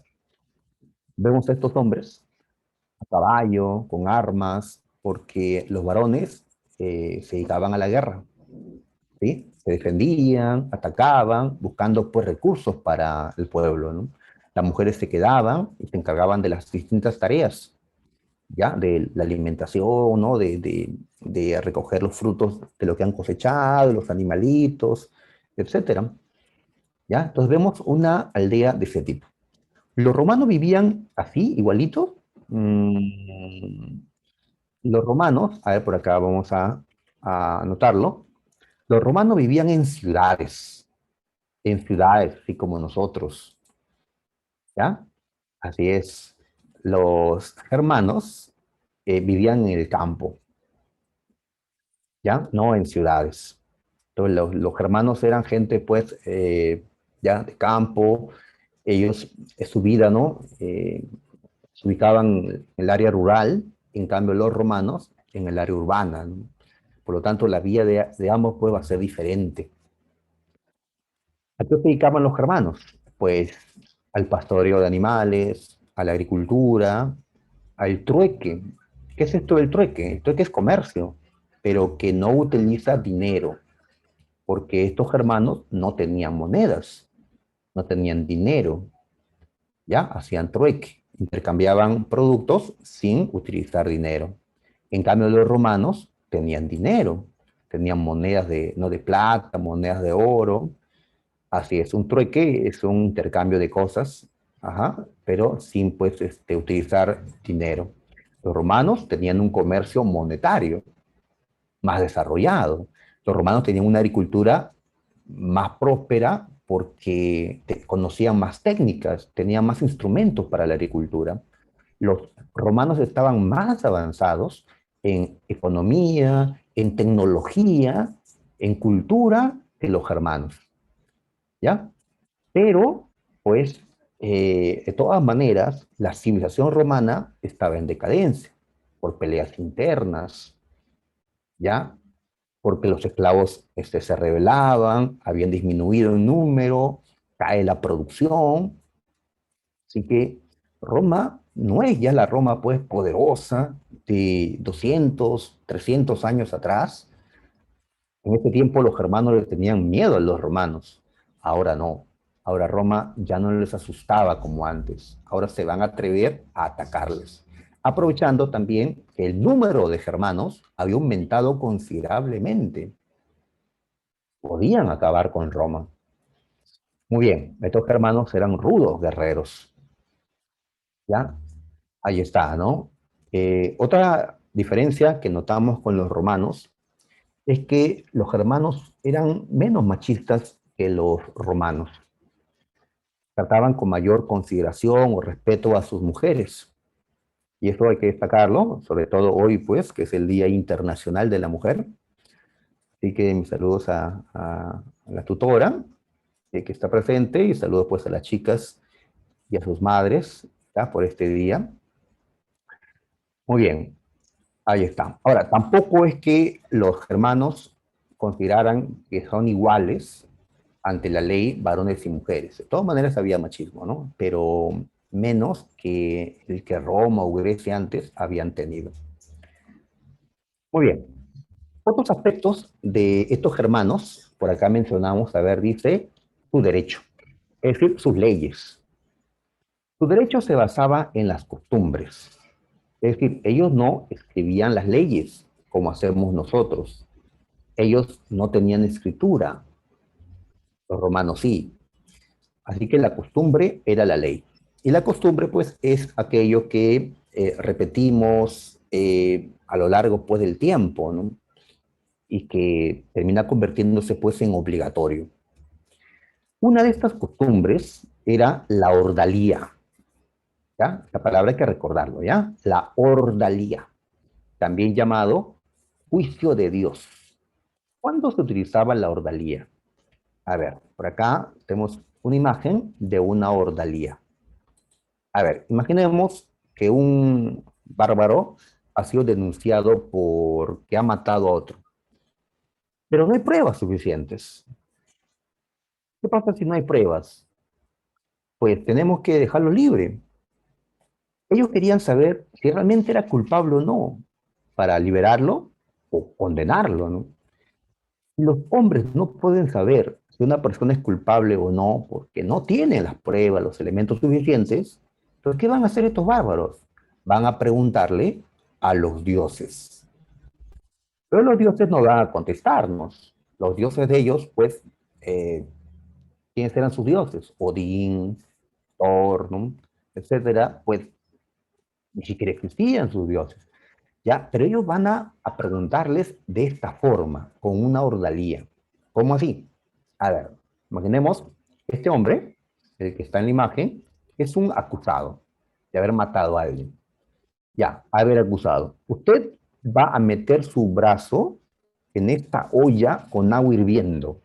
Vemos a estos hombres a caballo, con armas, porque los varones se dedicaban a la guerra, ¿sí? Se defendían, atacaban, buscando pues recursos para el pueblo, ¿no? Las mujeres se quedaban y se encargaban de las distintas tareas, ¿ya? De la alimentación, ¿no? De recoger los frutos de lo que han cosechado, los animalitos, etcétera, ¿ya? Entonces vemos una aldea de ese tipo. ¿Los romanos vivían así, igualitos? Mm, los romanos, a ver, por acá vamos a anotarlo. Los romanos vivían en ciudades, así como nosotros, ¿ya? Así es. Los germanos vivían en el campo, ¿ya? No en ciudades. Entonces, los germanos eran gente, pues, ya de campo. Ellos, su vida, ¿no? Se ubicaban en el área rural, en cambio los romanos en el área urbana, ¿no? Por lo tanto, la vida de ambos pues, va a ser diferente. ¿A qué se dedicaban los germanos? Pues al pastoreo de animales, a la agricultura, al trueque. ¿Qué es esto del trueque? El trueque es comercio, pero que no utiliza dinero, porque estos germanos no tenían monedas, no tenían dinero, ¿ya? Hacían trueque, intercambiaban productos sin utilizar dinero. En cambio, los romanos tenían dinero, tenían monedas de, no de plata, monedas de oro. Así es, un trueque es un intercambio de cosas, ajá, pero sin pues utilizar dinero. Los romanos tenían un comercio monetario más desarrollado. Los romanos tenían una agricultura más próspera porque conocían más técnicas, tenían más instrumentos para la agricultura. Los romanos estaban más avanzados en economía, en tecnología, en cultura que los germanos, ¿ya? Pero, pues, de todas maneras, la civilización romana estaba en decadencia por peleas internas, ¿ya? Porque los esclavos se rebelaban, habían disminuido en número, cae la producción, así que Roma no es ya la Roma pues poderosa de 200, 300 años atrás. En ese tiempo los germanos le tenían miedo a los romanos, ahora no. Ahora Roma ya no les asustaba como antes, ahora se van a atrever a atacarles, aprovechando también que el número de germanos había aumentado considerablemente. Podían acabar con Roma. Muy bien, estos germanos eran rudos guerreros, ¿ya? Ahí está, ¿no? Otra diferencia que notamos con los romanos es que los germanos eran menos machistas que los romanos. Trataban con mayor consideración o respeto a sus mujeres, Y esto hay que destacarlo, sobre todo hoy, pues, que es el Día Internacional de la Mujer. Así que mis saludos a la tutora que está presente y saludos pues a las chicas y a sus madres, ¿ya? Por este día. Muy bien, ahí está. Ahora, tampoco es que los germanos consideraran que son iguales ante la ley varones y mujeres. De todas maneras había machismo, ¿no? Pero menos que el que Roma o Grecia antes habían tenido. Muy bien. Otros aspectos de estos germanos, por acá mencionamos, a ver, dice su derecho, es decir, sus leyes. Su derecho se basaba en las costumbres. Es decir, ellos no escribían las leyes como hacemos nosotros. Ellos no tenían escritura, los romanos sí. Así que la costumbre era la ley. Y la costumbre, pues, es aquello que repetimos a lo largo, pues, del tiempo, ¿no? Y que termina convirtiéndose, pues, en obligatorio. Una de estas costumbres era la ordalía, ¿ya? La palabra hay que recordarlo, ¿ya? La ordalía, también llamado juicio de Dios. ¿Cuándo se utilizaba la ordalía? A ver, por acá tenemos una imagen de una ordalía. A ver, imaginemos que un bárbaro ha sido denunciado por que ha matado a otro, pero no hay pruebas suficientes. ¿Qué pasa si no hay pruebas? Pues tenemos que dejarlo libre. Ellos querían saber si realmente era culpable o no, para liberarlo o condenarlo, ¿no? Los hombres no pueden saber si una persona es culpable o no, porque no tienen las pruebas, los elementos suficientes. Entonces, ¿qué van a hacer estos bárbaros? Van a preguntarle a los dioses. Pero los dioses no van a contestarnos. Los dioses de ellos, pues, ¿quiénes eran sus dioses? Odín, Thor, ¿no? Etcétera, pues ni siquiera existían sus dioses. ¿Ya? Pero ellos van a preguntarles de esta forma, con una ordalía. ¿Cómo así? A ver, imaginemos, este hombre, el que está en la imagen, es un acusado de haber matado a alguien. Ya, haber acusado. Usted va a meter su brazo en esta olla con agua hirviendo,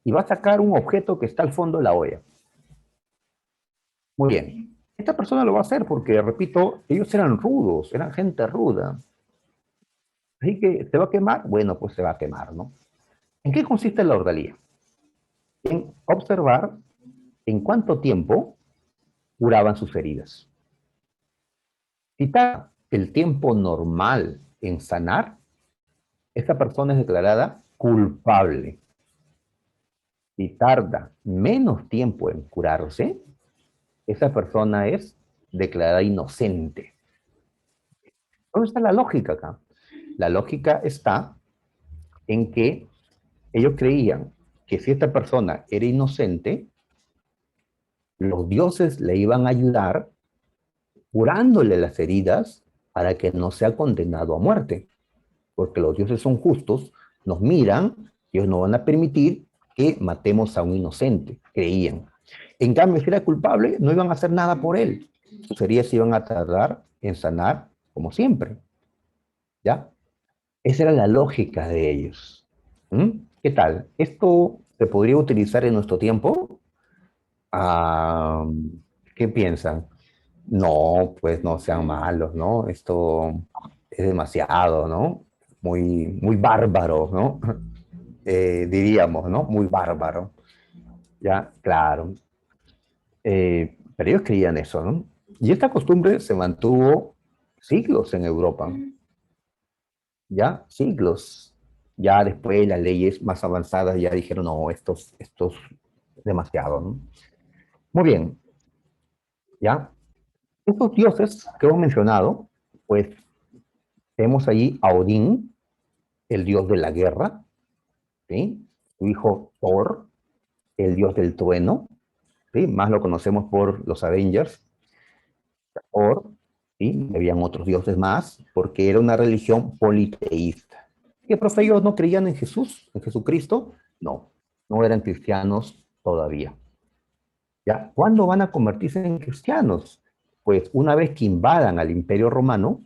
y va a sacar un objeto que está al fondo de la olla. Muy bien. Esta persona lo va a hacer porque, repito, ellos eran rudos, eran gente ruda. Así que, ¿se va a quemar? Bueno, pues se va a quemar, ¿no? ¿En qué consiste la ordalía? En observar en cuánto tiempo curaban sus heridas. Si está el tiempo normal en sanar, esta persona es declarada culpable. Si tarda menos tiempo en curarse, esa persona es declarada inocente. ¿Dónde está la lógica acá? La lógica está en que ellos creían que si esta persona era inocente, los dioses le iban a ayudar curándole las heridas para que no sea condenado a muerte. Porque los dioses son justos, nos miran, ellos no van a permitir que matemos a un inocente, creían. En cambio, si era culpable, no iban a hacer nada por él. Sus heridas se iban a tardar en sanar como siempre. ¿Ya? Esa era la lógica de ellos. ¿Mm? ¿Qué tal? ¿Esto se podría utilizar en nuestro tiempo? Ah, ¿qué piensan? No, pues no sean malos, ¿no? Esto es demasiado, ¿no? Muy bárbaro, ¿no? Diríamos, ¿no? Muy bárbaro. Ya, claro. Pero ellos creían eso, ¿no? Y esta costumbre se mantuvo siglos en Europa, ya, siglos. Ya después las leyes más avanzadas ya dijeron, no, esto es demasiado, ¿no? Muy bien, ya. Estos dioses que hemos mencionado, pues tenemos allí a Odín, el dios de la guerra, ¿sí? Su hijo Thor, el dios del trueno, ¿sí? Más lo conocemos por los Avengers. Thor, ¿sí? Habían otros dioses más, porque era una religión politeísta. ¿Qué profe ellos no creían en Jesús, en Jesucristo? No, no eran cristianos todavía. ¿Ya? ¿Cuándo van a convertirse en cristianos? pues una vez que invadan al Imperio Romano,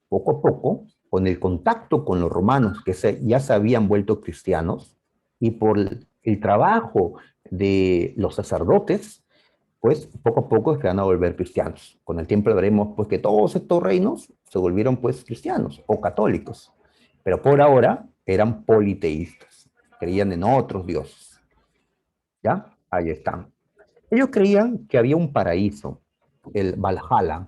poco a poco, con el contacto con los romanos que ya se habían vuelto cristianos, y por el trabajo de los sacerdotes, pues poco a poco se van a volver cristianos. Con el tiempo veremos pues que todos estos reinos se volvieron pues cristianos o católicos, pero por ahora eran politeístas, creían en otros dioses. ¿Ya? Ahí están. Ellos creían que había un paraíso, el Valhalla,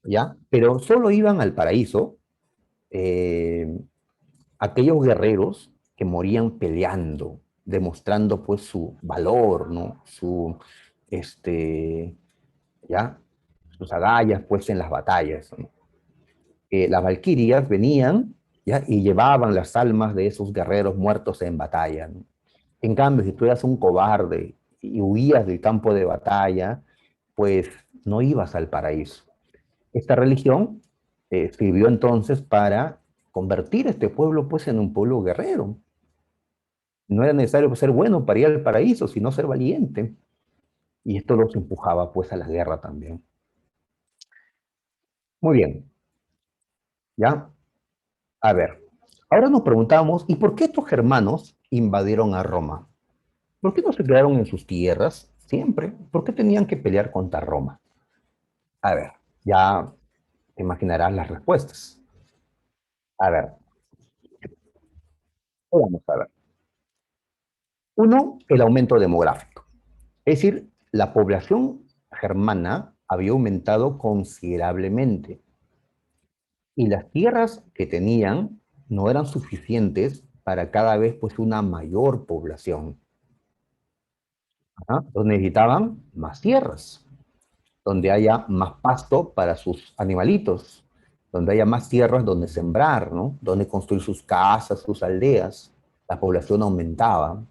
¿ya? Pero solo iban al paraíso eh, aquellos guerreros que morían peleando, demostrando pues su valor, ¿no? Este, ¿ya? Sus agallas pues en las batallas, ¿no? Las valquirias venían, ¿ya? Y llevaban las almas de esos guerreros muertos en batalla, ¿no? En cambio, si tú eras un cobarde y huías del campo de batalla, pues no ibas al paraíso. Esta religión sirvió entonces para convertir a este pueblo pues en un pueblo guerrero. No era necesario ser bueno para ir al paraíso, sino ser valiente. Y esto los empujaba pues a la guerra también. Muy bien, ¿ya? A ver, ahora nos preguntamos, ¿y por qué estos germanos invadieron a Roma? ¿Por qué no se quedaron en sus tierras siempre? ¿Por qué tenían que pelear contra Roma? A ver, ya te imaginarás las respuestas. A ver, vamos a ver. Uno, el aumento demográfico. Es decir, la población germana había aumentado considerablemente y las tierras que tenían no eran suficientes para cada vez pues una mayor población. ¿Ah? Entonces necesitaban más tierras, donde haya más pasto para sus animalitos, donde haya más tierras donde sembrar, ¿no? Donde construir sus casas, sus aldeas. La población aumentaba.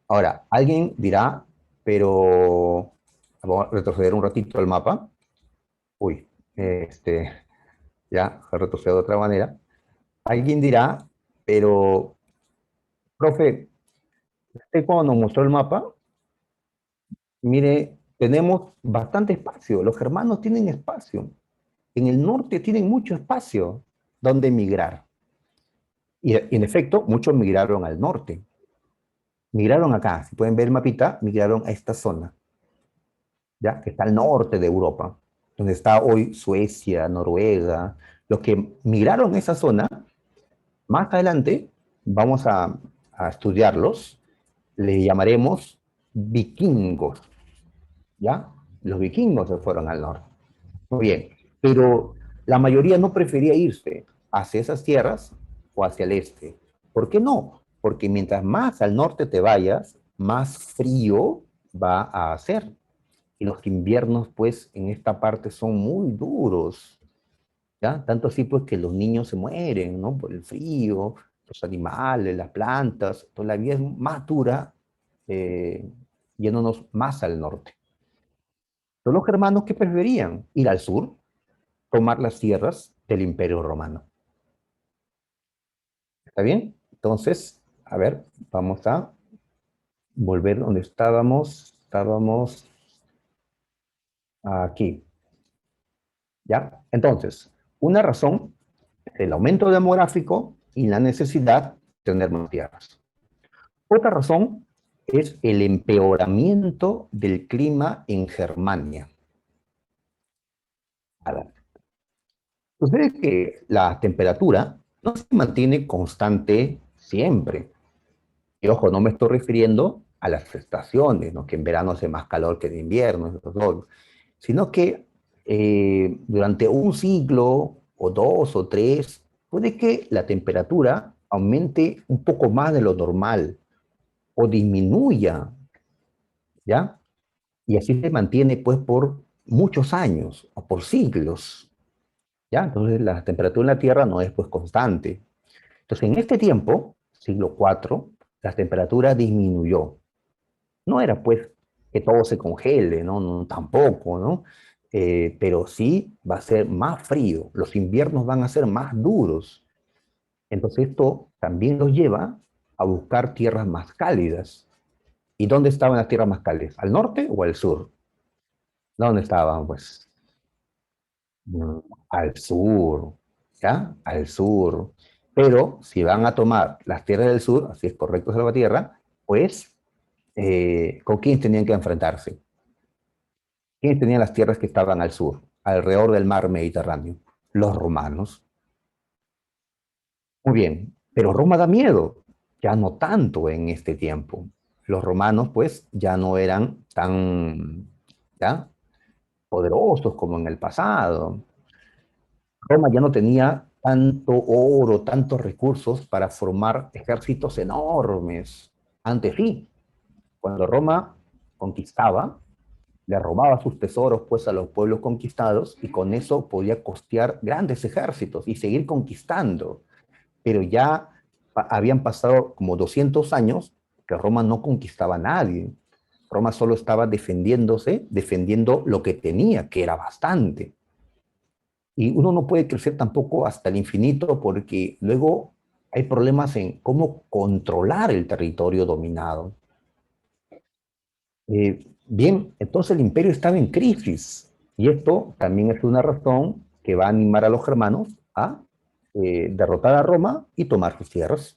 Ahora, alguien dirá, pero vamos a retroceder un ratito al mapa. Uy, ya retrocedo de otra manera. Alguien dirá, pero, profe, usted cuando nos mostró el mapa, mire, tenemos bastante espacio. Los germanos tienen espacio. En el norte tienen mucho espacio donde migrar. Y en efecto, muchos migraron al norte. Migraron acá, si pueden ver el mapita, migraron a esta zona, ¿ya? Que está al norte de Europa, donde está hoy Suecia, Noruega. Los que migraron a esa zona, más adelante vamos a estudiarlos, les llamaremos vikingos, ¿ya? Los vikingos se fueron al norte. Muy bien, pero la mayoría no prefería irse hacia esas tierras o hacia el este. ¿Por qué no? Porque mientras más al norte te vayas, más frío va a hacer. Y los inviernos, pues, en esta parte son muy duros, ¿ya? Tanto así, pues, que los niños se mueren, ¿no? Por el frío, los animales, las plantas. Entonces, la vida es más dura, eh, yéndonos más al norte. Entonces, los germanos, ¿qué preferían? Ir al sur, tomar las tierras del Imperio Romano. ¿Está bien? Entonces, a ver, vamos a volver donde estábamos. Estábamos aquí. ¿Ya? Entonces, una razón es el aumento demográfico y la necesidad de tener más tierras. Otra razón es el empeoramiento del clima en Germania. A ver, sucede que la temperatura no se mantiene constante siempre. Y ojo, no me estoy refiriendo a las estaciones, ¿no? Que en verano hace más calor que en invierno, sino que durante un siglo o dos o tres, puede que la temperatura aumente un poco más de lo normal o disminuya, ¿ya? Y así se mantiene pues por muchos años o por siglos, ¿ya? Entonces la temperatura en la Tierra no es pues constante. Entonces en este tiempo, siglo IV, la temperatura disminuyó. No era pues que todo se congele, ¿no? No, tampoco, ¿no? Pero sí va a ser más frío, los inviernos van a ser más duros. Entonces esto también los lleva a buscar tierras más cálidas. ¿Y dónde estaban las tierras más cálidas? ¿Al norte o al sur? ¿Dónde estaban? Pues mm, al sur, ¿ya? Al sur. Pero si van a tomar las tierras del sur, así es correcto, Salvatierra, pues, ¿con quién tenían que enfrentarse? ¿Quiénes tenían las tierras que estaban al sur, alrededor del mar Mediterráneo? Los romanos. Muy bien, pero Roma da miedo, ya no tanto en este tiempo. Los romanos, pues, ya no eran tan, ¿ya? Poderosos como en el pasado. Roma ya no tenía tanto oro, tantos recursos para formar ejércitos enormes. Antes sí, cuando Roma conquistaba, le robaba sus tesoros pues a los pueblos conquistados y con eso podía costear grandes ejércitos y seguir conquistando. Pero ya habían pasado como 200 años que Roma no conquistaba a nadie. Roma solo estaba defendiéndose, defendiendo lo que tenía, que era bastante. Y uno no puede crecer tampoco hasta el infinito porque luego hay problemas en cómo controlar el territorio dominado. Bien, entonces el imperio estaba en crisis y esto también es una razón que va a animar a los germanos a derrotar a Roma y tomar sus tierras.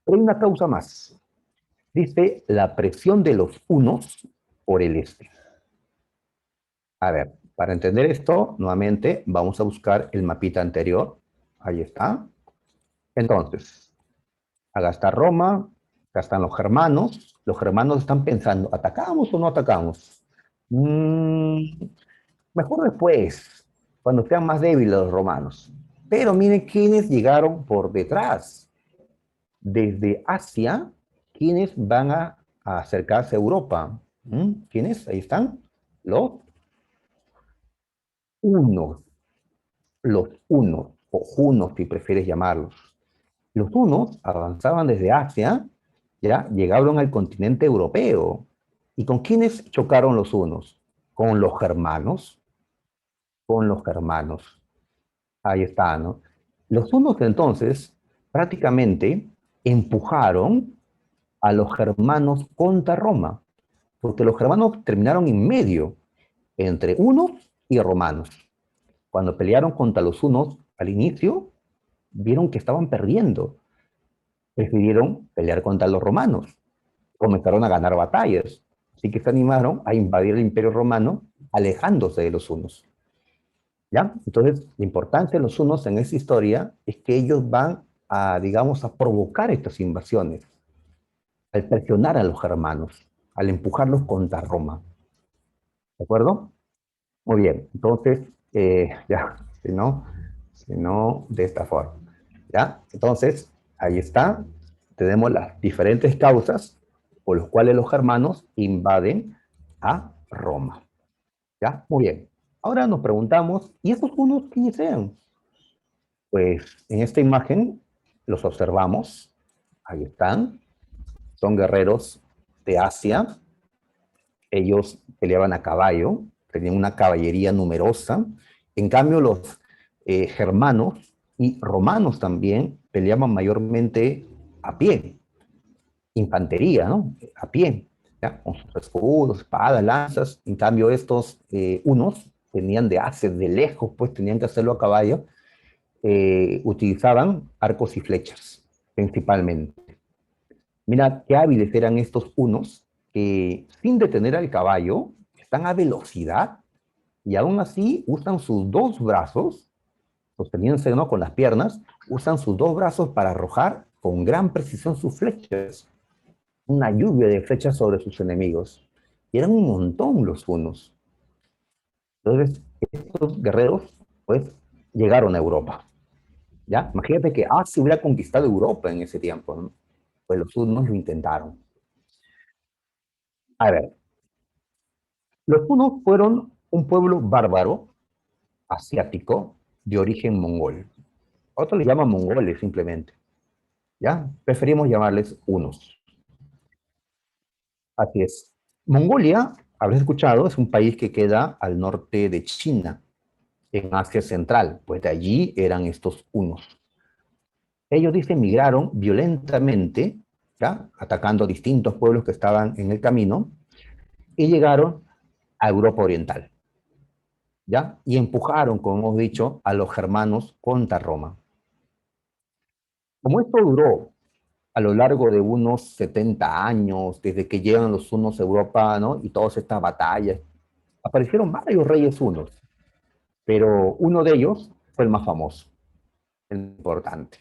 Pero hay una causa más. Dice la presión de los hunos por el este. A ver, para entender esto, nuevamente vamos a buscar el mapita anterior. Ahí está. Entonces, acá está Roma, acá están los germanos. Los germanos están pensando, ¿atacamos o no atacamos? Mm, Mejor después, cuando sean más débiles los romanos. Pero miren quiénes llegaron por detrás. Desde Asia, ¿quiénes van a acercarse a Europa? ¿Quiénes? Ahí están. Los hunos. Los hunos, o junos si prefieres llamarlos. Los hunos avanzaban desde Asia, ya llegaron al continente europeo. ¿Y con quiénes chocaron los hunos? Con los germanos, con los germanos. Ahí está, ¿no? Los hunos entonces prácticamente empujaron a los germanos contra Roma, porque los germanos terminaron en medio entre hunos y romanos. Cuando pelearon contra los hunos al inicio, vieron que estaban perdiendo. Prefirieron pelear contra los romanos. Comenzaron a ganar batallas. Así que se animaron a invadir el imperio romano alejándose de los hunos. ¿Ya? Entonces, la importancia de los hunos en esta historia es que ellos van a, digamos, a provocar estas invasiones, al presionar a los germanos, al empujarlos contra Roma. ¿De acuerdo? Muy bien. Entonces, ya, si no, de esta forma. ¿Ya? Entonces, ahí está. Tenemos las diferentes causas por las cuales los germanos invaden a Roma. ¿Ya? Muy bien. Ahora nos preguntamos, ¿y estos hunos quiénes eran? Pues en esta imagen los observamos. Ahí están. Son guerreros de Asia. Ellos peleaban a caballo, tenían una caballería numerosa. En cambio, los germanos y romanos también peleaban mayormente a pie, infantería, ¿no? A pie, ¿ya? Con sus escudos, espadas, lanzas. En cambio, estos unos tenían de hace, de lejos, pues tenían que hacerlo a caballo, utilizaban arcos y flechas, principalmente. Mira qué hábiles eran estos unos que sin detener al caballo están a velocidad y aún así usan sus dos brazos, sosteniéndose ¿no? con las piernas, usan sus dos brazos para arrojar con gran precisión sus flechas, una lluvia de flechas sobre sus enemigos. Y eran un montón los unos. Entonces, estos guerreros, pues, llegaron a Europa. ¿Ya? Imagínate que Asia hubiera conquistado Europa en ese tiempo, ¿no? Pues los hunos lo intentaron. A ver, los hunos fueron un pueblo bárbaro, asiático, de origen mongol. Otros les llaman mongoles simplemente, ¿ya? Preferimos llamarles hunos. Así es. Mongolia, habrás escuchado, es un país que queda al norte de China, en Asia Central, pues de allí eran estos hunos. Ellos dicen migraron violentamente, ¿ya? Atacando distintos pueblos que estaban en el camino, y llegaron a Europa Oriental, ¿ya? Y empujaron, como hemos dicho, a los germanos contra Roma. Como esto duró a lo largo de unos 70 años, desde que llegan los hunos a Europa, ¿no? Y todas estas batallas, aparecieron varios reyes hunos, pero uno de ellos fue el más famoso, el importante,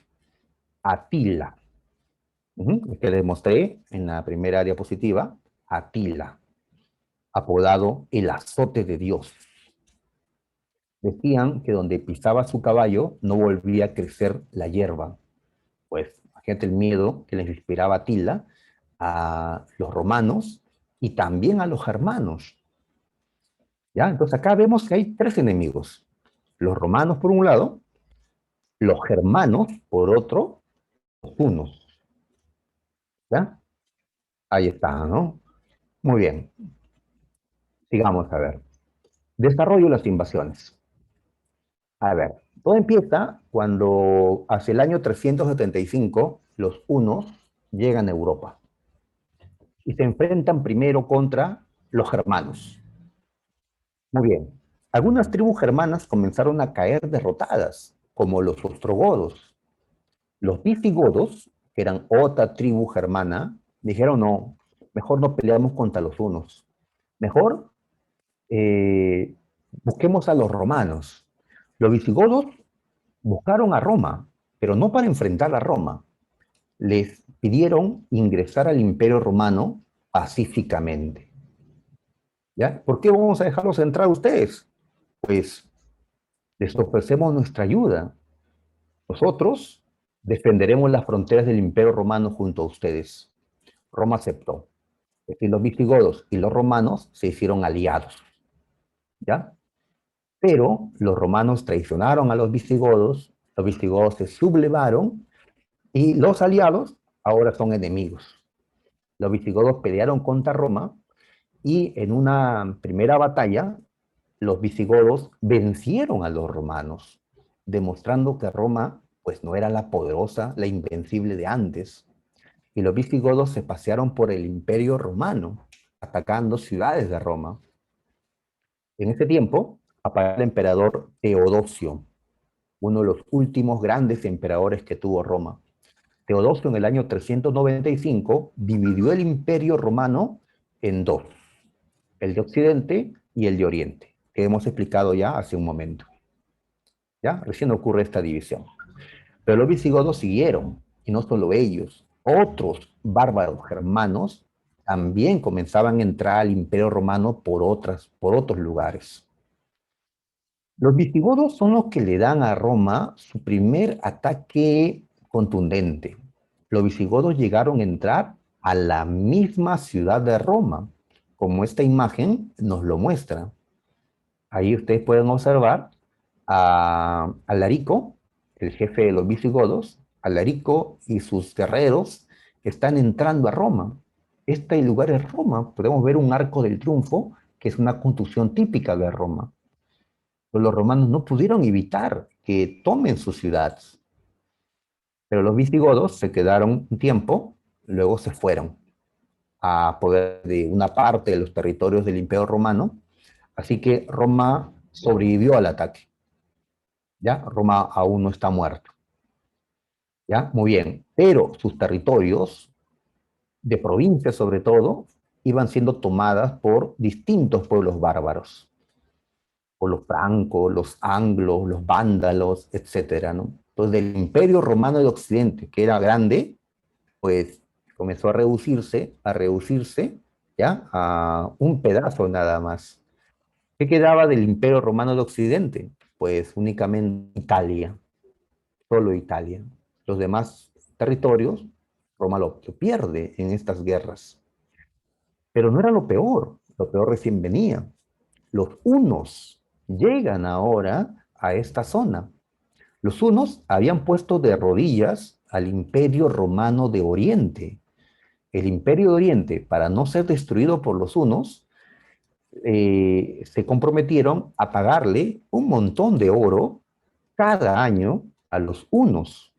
Atila. El que les mostré en la primera diapositiva, Atila, apodado el azote de Dios. Decían que donde pisaba su caballo no volvía a crecer la hierba. Pues, imagínate el miedo que les inspiraba Atila a los romanos y también a los germanos. ¿Ya? Entonces acá vemos que hay tres enemigos. Los romanos por un lado, los germanos por otro, los hunos. ¿Ya? Ahí está, ¿no? Muy bien. Sigamos a ver. Desarrollo de las invasiones. A ver, todo empieza cuando hacia el año 375 los hunos llegan a Europa y se enfrentan primero contra los germanos. Muy bien. Algunas tribus germanas comenzaron a caer derrotadas, como los ostrogodos. Los visigodos, que eran otra tribu germana, dijeron no, mejor no peleamos contra los hunos. Mejor busquemos a los romanos. Los visigodos buscaron a Roma, pero no para enfrentar a Roma. Les pidieron ingresar al Imperio Romano pacíficamente. ¿Ya? ¿Por qué vamos a dejarlos entrar a ustedes? Pues les ofrecemos nuestra ayuda. Nosotros defenderemos las fronteras del Imperio Romano junto a ustedes. Roma aceptó. Es decir, los visigodos y los romanos se hicieron aliados. ¿Ya? Pero los romanos traicionaron a los visigodos se sublevaron y los aliados ahora son enemigos. Los visigodos pelearon contra Roma y en una primera batalla los visigodos vencieron a los romanos, demostrando que Roma pues no era la poderosa, la invencible de antes. Y los visigodos se pasearon por el imperio romano, atacando ciudades de Roma. En ese tiempo aparece el emperador Teodosio, uno de los últimos grandes emperadores que tuvo Roma. Teodosio en el año 395 dividió el imperio romano en dos, el de Occidente y el de Oriente, que hemos explicado ya hace un momento. ¿Ya? Recién ocurre esta división. Pero los visigodos siguieron, y no solo ellos, otros bárbaros germanos también comenzaban a entrar al imperio romano por otros lugares. Los visigodos son los que le dan a Roma su primer ataque contundente. Los visigodos llegaron a entrar a la misma ciudad de Roma, como esta imagen nos lo muestra. Ahí ustedes pueden observar a Alarico, el jefe de los visigodos. Alarico y sus guerreros están entrando a Roma. Este lugar es Roma. Podemos ver un arco del triunfo, que es una construcción típica de Roma. Pero los romanos no pudieron evitar que tomen sus ciudades. Pero los visigodos se quedaron un tiempo, luego se fueron a poder de una parte de los territorios del Imperio Romano. Así que Roma sobrevivió al ataque. ¿Ya? Roma aún no está muerto. ¿Ya? Muy bien. Pero sus territorios, de provincia sobre todo, iban siendo tomadas por distintos pueblos bárbaros. Por los francos, los anglos, los vándalos, etcétera, ¿no? Entonces, del Imperio Romano de Occidente, que era grande, pues comenzó a reducirse, ¿ya? A un pedazo nada más. ¿Qué quedaba del Imperio Romano de Occidente? Pues únicamente Italia, solo Italia. Los demás territorios, Roma lo pierde en estas guerras. Pero no era lo peor recién venía. Los hunos llegan ahora a esta zona. Los hunos habían puesto de rodillas al Imperio Romano de Oriente. El Imperio de Oriente, para no ser destruido por los hunos, se comprometieron a pagarle un montón de oro cada año a los hunos.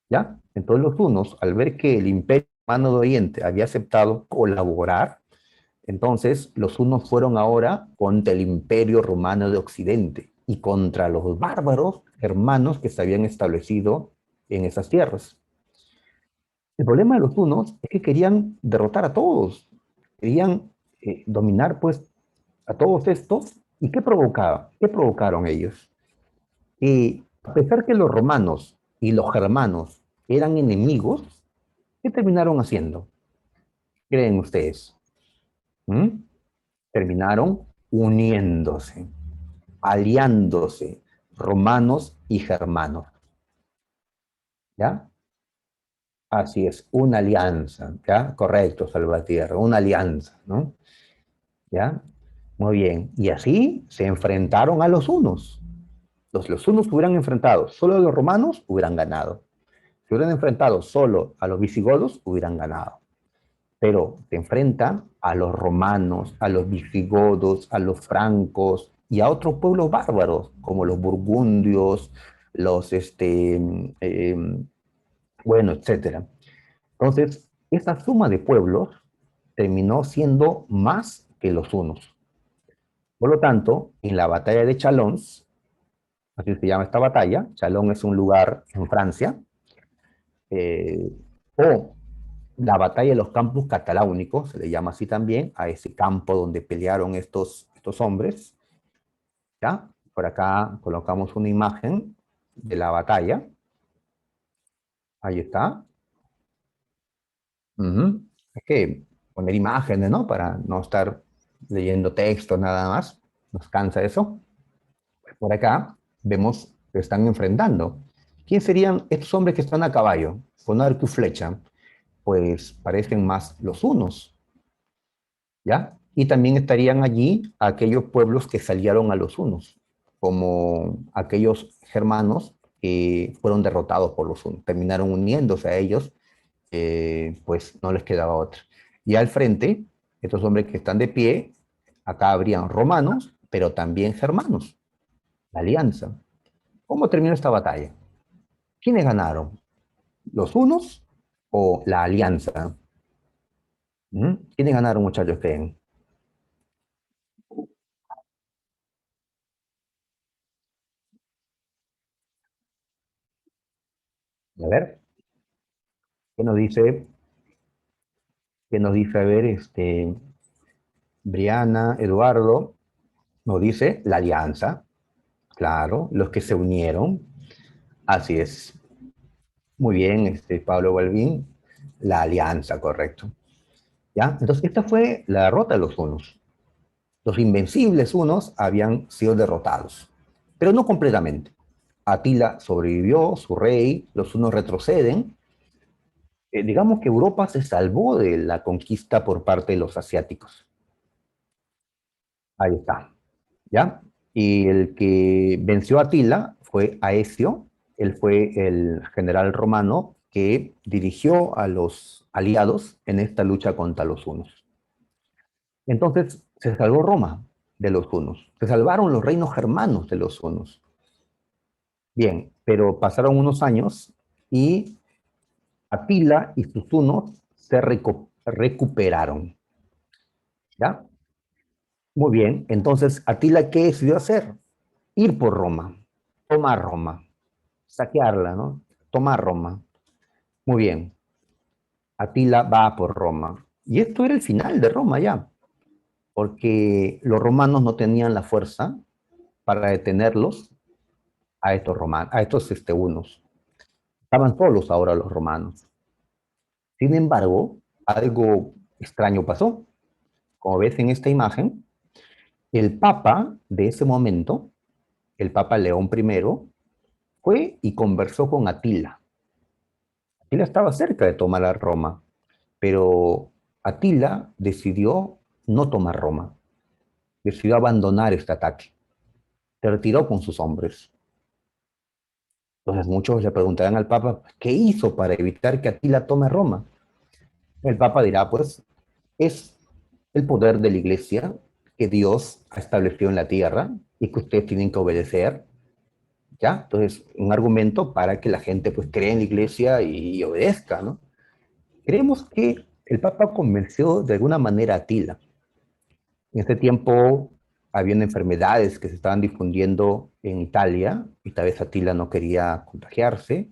¿Ya? Entonces los hunos, al ver que el Imperio Romano de Oriente había aceptado colaborar, Entonces, los hunos fueron ahora contra el Imperio Romano de Occidente y contra los bárbaros germanos que se habían establecido en esas tierras. El problema de los hunos es que querían derrotar a todos, querían dominar pues a todos estos. ¿Y qué provocaba? ¿Qué provocaron ellos? Y a pesar que los romanos y los germanos eran enemigos, ¿qué terminaron haciendo? ¿Creen ustedes? ¿Mm? Terminaron uniéndose, aliándose, romanos y germanos. ¿Ya? Así es, una alianza, ¿ya? Correcto, Salvatierra, una alianza, ¿no? ¿Ya? Muy bien. Y así se enfrentaron a los hunos. Los hunos hubieran enfrentado solo a los romanos, hubieran ganado. Si hubieran enfrentado solo a los visigodos, hubieran ganado. Pero se enfrentan a los romanos, a los visigodos, a los francos y a otros pueblos bárbaros, como los burgundios, los, bueno, etcétera. Entonces, esa suma de pueblos terminó siendo más que los hunos. Por lo tanto, en la batalla de Chalons, así se llama esta batalla, Chalons es un lugar en Francia, eh, o la batalla de los campos cataláunicos, se le llama así también, a ese campo donde pelearon estos hombres, ¿ya? Por acá colocamos una imagen de la batalla, ahí está. Es que poner imágenes, ¿no? Para no estar leyendo texto nada más, nos cansa eso. Pues por acá vemos que están enfrentando. ¿Quién serían estos hombres que están a caballo, con arco y flecha? Pues parecen más los hunos, ¿ya? Y también estarían allí aquellos pueblos que salieron a los hunos, como aquellos germanos que fueron derrotados por los hunos, terminaron uniéndose a ellos, pues no les quedaba otra. Y al frente, estos hombres que están de pie, acá habrían romanos, pero también germanos, la alianza. ¿Cómo terminó esta batalla? ¿Quiénes ganaron? ¿Los hunos o la alianza? ¿Quiénes ganaron, muchachos, creen? A ver, ¿qué nos dice? ¿Qué nos dice? A ver, Briana, Eduardo, nos dice la alianza, claro, los que se unieron, así es. Muy bien, Pablo Balbín, la alianza, correcto. ¿Ya? Entonces, esta fue la derrota de los hunos. Los invencibles hunos habían sido derrotados, pero no completamente. Atila sobrevivió, su rey, los hunos retroceden. Digamos que Europa se salvó de la conquista por parte de los asiáticos. Ahí está. ¿Ya? Y el que venció a Atila fue Aecio, él fue el general romano que dirigió a los aliados en esta lucha contra los hunos. Entonces se salvó Roma de los hunos, se salvaron los reinos germanos de los hunos. Bien, pero pasaron unos años y Atila y sus hunos se recuperaron. ¿Ya? Muy bien, entonces Atila, ¿qué decidió hacer? Ir por Roma, tomar Roma, saquearla, ¿no? Tomar Roma. Muy bien, Atila va por Roma. Y esto era el final de Roma ya, porque los romanos no tenían la fuerza para detenerlos a estos romanos, a estos hunos. Estaban solos ahora los romanos. Sin embargo, algo extraño pasó. Como ves en esta imagen, el papa de ese momento, el papa León I, fue y conversó con Atila. Atila estaba cerca de tomar a Roma, pero Atila decidió no tomar Roma, decidió abandonar este ataque, se retiró con sus hombres. Entonces muchos le preguntarán al Papa, ¿qué hizo para evitar que Atila tome Roma? El Papa dirá, pues, es el poder de la Iglesia que Dios ha establecido en la tierra y que ustedes tienen que obedecer, ¿ya? Entonces, un argumento para que la gente, pues, cree en la Iglesia y obedezca, ¿no? Creemos que el Papa convenció de alguna manera a Atila, En este tiempo habían enfermedades que se estaban difundiendo en Italia, y tal vez Atila no quería contagiarse.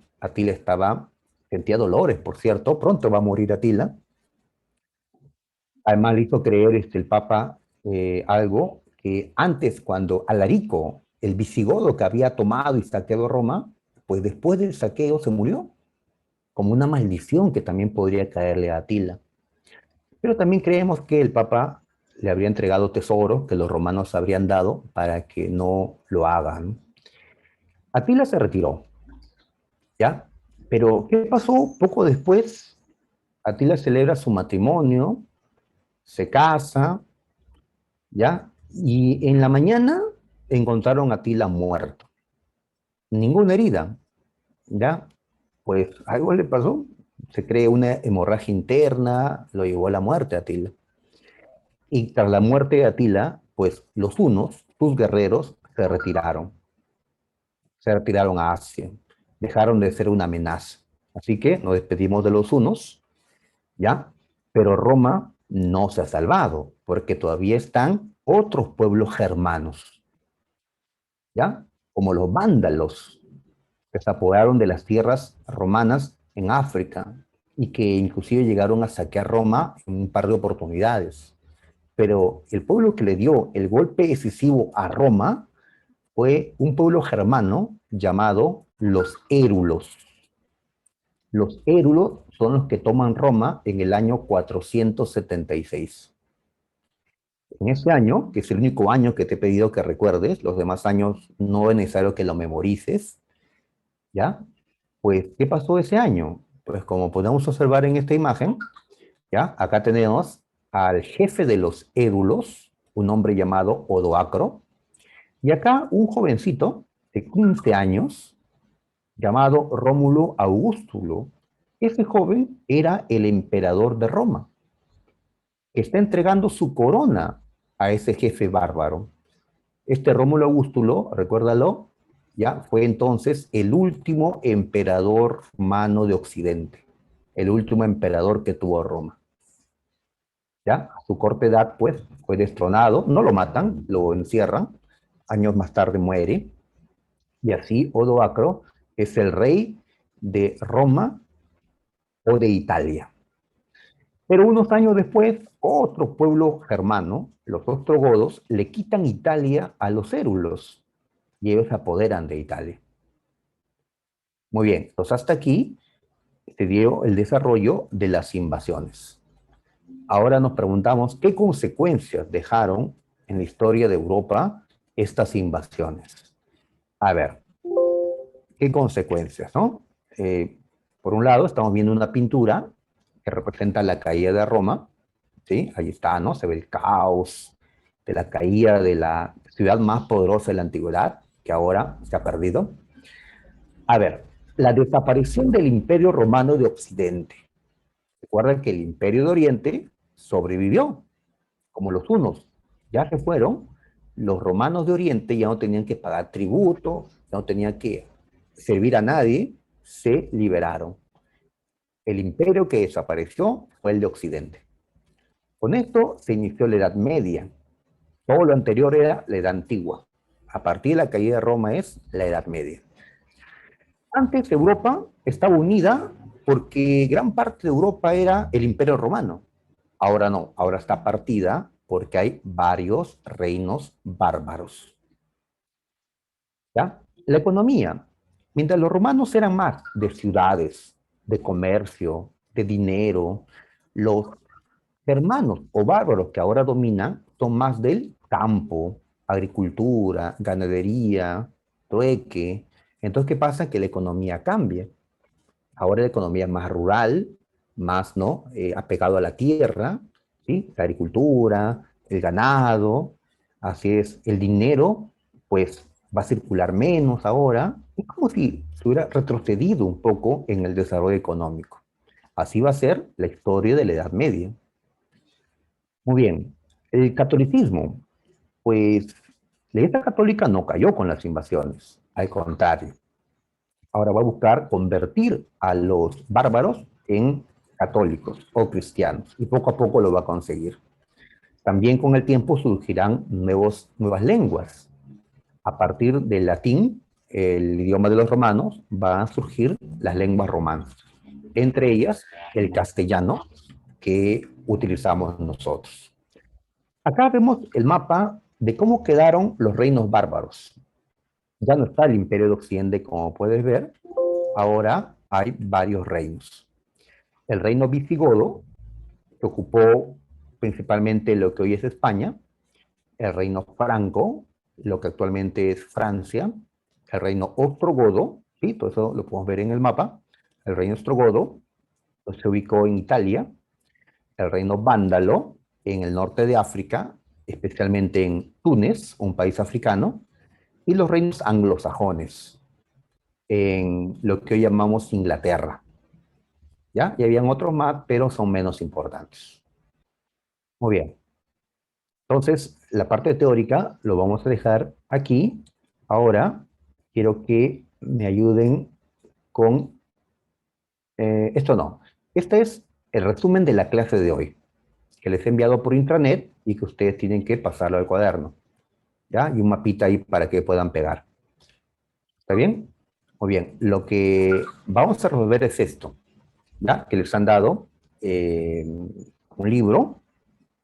Sentía dolores, por cierto, pronto va a morir Atila. Además le hizo creer el Papa algo que antes, cuando Alarico, el visigodo que había tomado y saqueado Roma, pues después del saqueo se murió, como una maldición que también podría caerle a Atila. Pero también creemos que el Papa le habría entregado tesoros que los romanos habrían dado para que no lo hagan. Atila se retiró, ¿ya? Pero, ¿qué pasó? Poco después, Atila celebra su matrimonio, se casa, ¿ya? Y en la mañana encontraron a Atila muerto. Ninguna herida, ¿ya? Pues algo le pasó. Se cree una hemorragia interna, lo llevó a la muerte a Atila. Y tras la muerte de Atila, pues los hunos, sus guerreros, se retiraron a Asia, dejaron de ser una amenaza. Así que nos despedimos de los hunos, ¿ya? Pero Roma no se ha salvado, porque todavía están otros pueblos germanos, ¿ya? Como los vándalos, que se apoderaron de las tierras romanas en África y que inclusive llegaron a saquear Roma en un par de oportunidades. Pero el pueblo que le dio el golpe decisivo a Roma fue un pueblo germano llamado los Érulos. Los Érulos son los que toman Roma en el año 476. En ese año, que es el único año que te he pedido que recuerdes, los demás años no es necesario que lo memorices, ¿ya? Pues, ¿qué pasó ese año? Pues como podemos observar en esta imagen, ¿ya? Acá tenemos al jefe de los Érulos, un hombre llamado Odoacro, y acá un jovencito de 15 años llamado Rómulo Augustulo. Ese joven era el emperador de Roma. Está entregando su corona a ese jefe bárbaro. Este Rómulo Augustulo, recuérdalo, ya fue entonces el último emperador romano de Occidente, el último emperador que tuvo Roma. Ya, a su corta edad, pues, fue destronado, no lo matan, lo encierran, años más tarde muere, y así Odoacro es el rey de Roma o de Italia. Pero unos años después, otro pueblo germano, los ostrogodos, le quitan Italia a los érulos y ellos se apoderan de Italia. Muy bien, entonces hasta aquí se dio el desarrollo de las invasiones. Ahora nos preguntamos qué consecuencias dejaron en la historia de Europa estas invasiones. A ver, ¿qué consecuencias, no? Por un lado, estamos viendo una pintura que representa la caída de Roma, ¿sí? Ahí está, ¿no? Se ve el caos de la caída de la ciudad más poderosa de la antigüedad, que ahora se ha perdido. A ver, la desaparición del Imperio Romano de Occidente. Recuerden que el Imperio de Oriente sobrevivió, como los hunos. Ya se fueron, los romanos de Oriente ya no tenían que pagar tributo, ya no tenían que servir a nadie, se liberaron. El imperio que desapareció fue el de Occidente. Con esto se inició la Edad Media. Todo lo anterior era la Edad Antigua. A partir de la caída de Roma es la Edad Media. Antes Europa estaba unida porque gran parte de Europa era el Imperio Romano. Ahora no, ahora está partida porque hay varios reinos bárbaros. ¿Ya? La economía. Mientras los romanos eran más de ciudades, de comercio, de dinero, los germanos o bárbaros que ahora dominan son más del campo, agricultura, ganadería, trueque. Entonces, ¿qué pasa? Que la economía cambia. Ahora la economía es más rural, más, ¿no? Apegado a la tierra, ¿sí? La agricultura, el ganado, así es. El dinero, pues, va a circular menos ahora. Es como si se hubiera retrocedido un poco en el desarrollo económico. Así va a ser la historia de la Edad Media. Muy bien. El catolicismo, pues, la Iglesia Católica no cayó con las invasiones, al contrario. Ahora va a buscar convertir a los bárbaros en católicos o cristianos, y poco a poco lo va a conseguir. También con el tiempo surgirán nuevas lenguas. A partir del latín, el idioma de los romanos, van a surgir las lenguas romanas. Entre ellas, el castellano, que utilizamos nosotros. Acá vemos el mapa de cómo quedaron los reinos bárbaros. Ya no está el Imperio de Occidente, como puedes ver. Ahora hay varios reinos. El reino visigodo, que ocupó principalmente lo que hoy es España, el reino franco, lo que actualmente es Francia, el reino ostrogodo, ¿sí? Todo eso lo podemos ver en el mapa, el reino ostrogodo se ubicó en Italia, el reino vándalo en el norte de África, especialmente en Túnez, un país africano, y los reinos anglosajones en lo que hoy llamamos Inglaterra. ¿Ya? Y habían otros más, pero son menos importantes. Muy bien. Entonces, la parte teórica lo vamos a dejar aquí. Ahora, quiero que me ayuden con... esto no. Este es el resumen de la clase de hoy, que les he enviado por intranet y que ustedes tienen que pasarlo al cuaderno. ¿Ya? Y un mapita ahí para que puedan pegar. ¿Está bien? Muy bien. Lo que vamos a resolver es esto, ¿ya? Que les han dado un libro.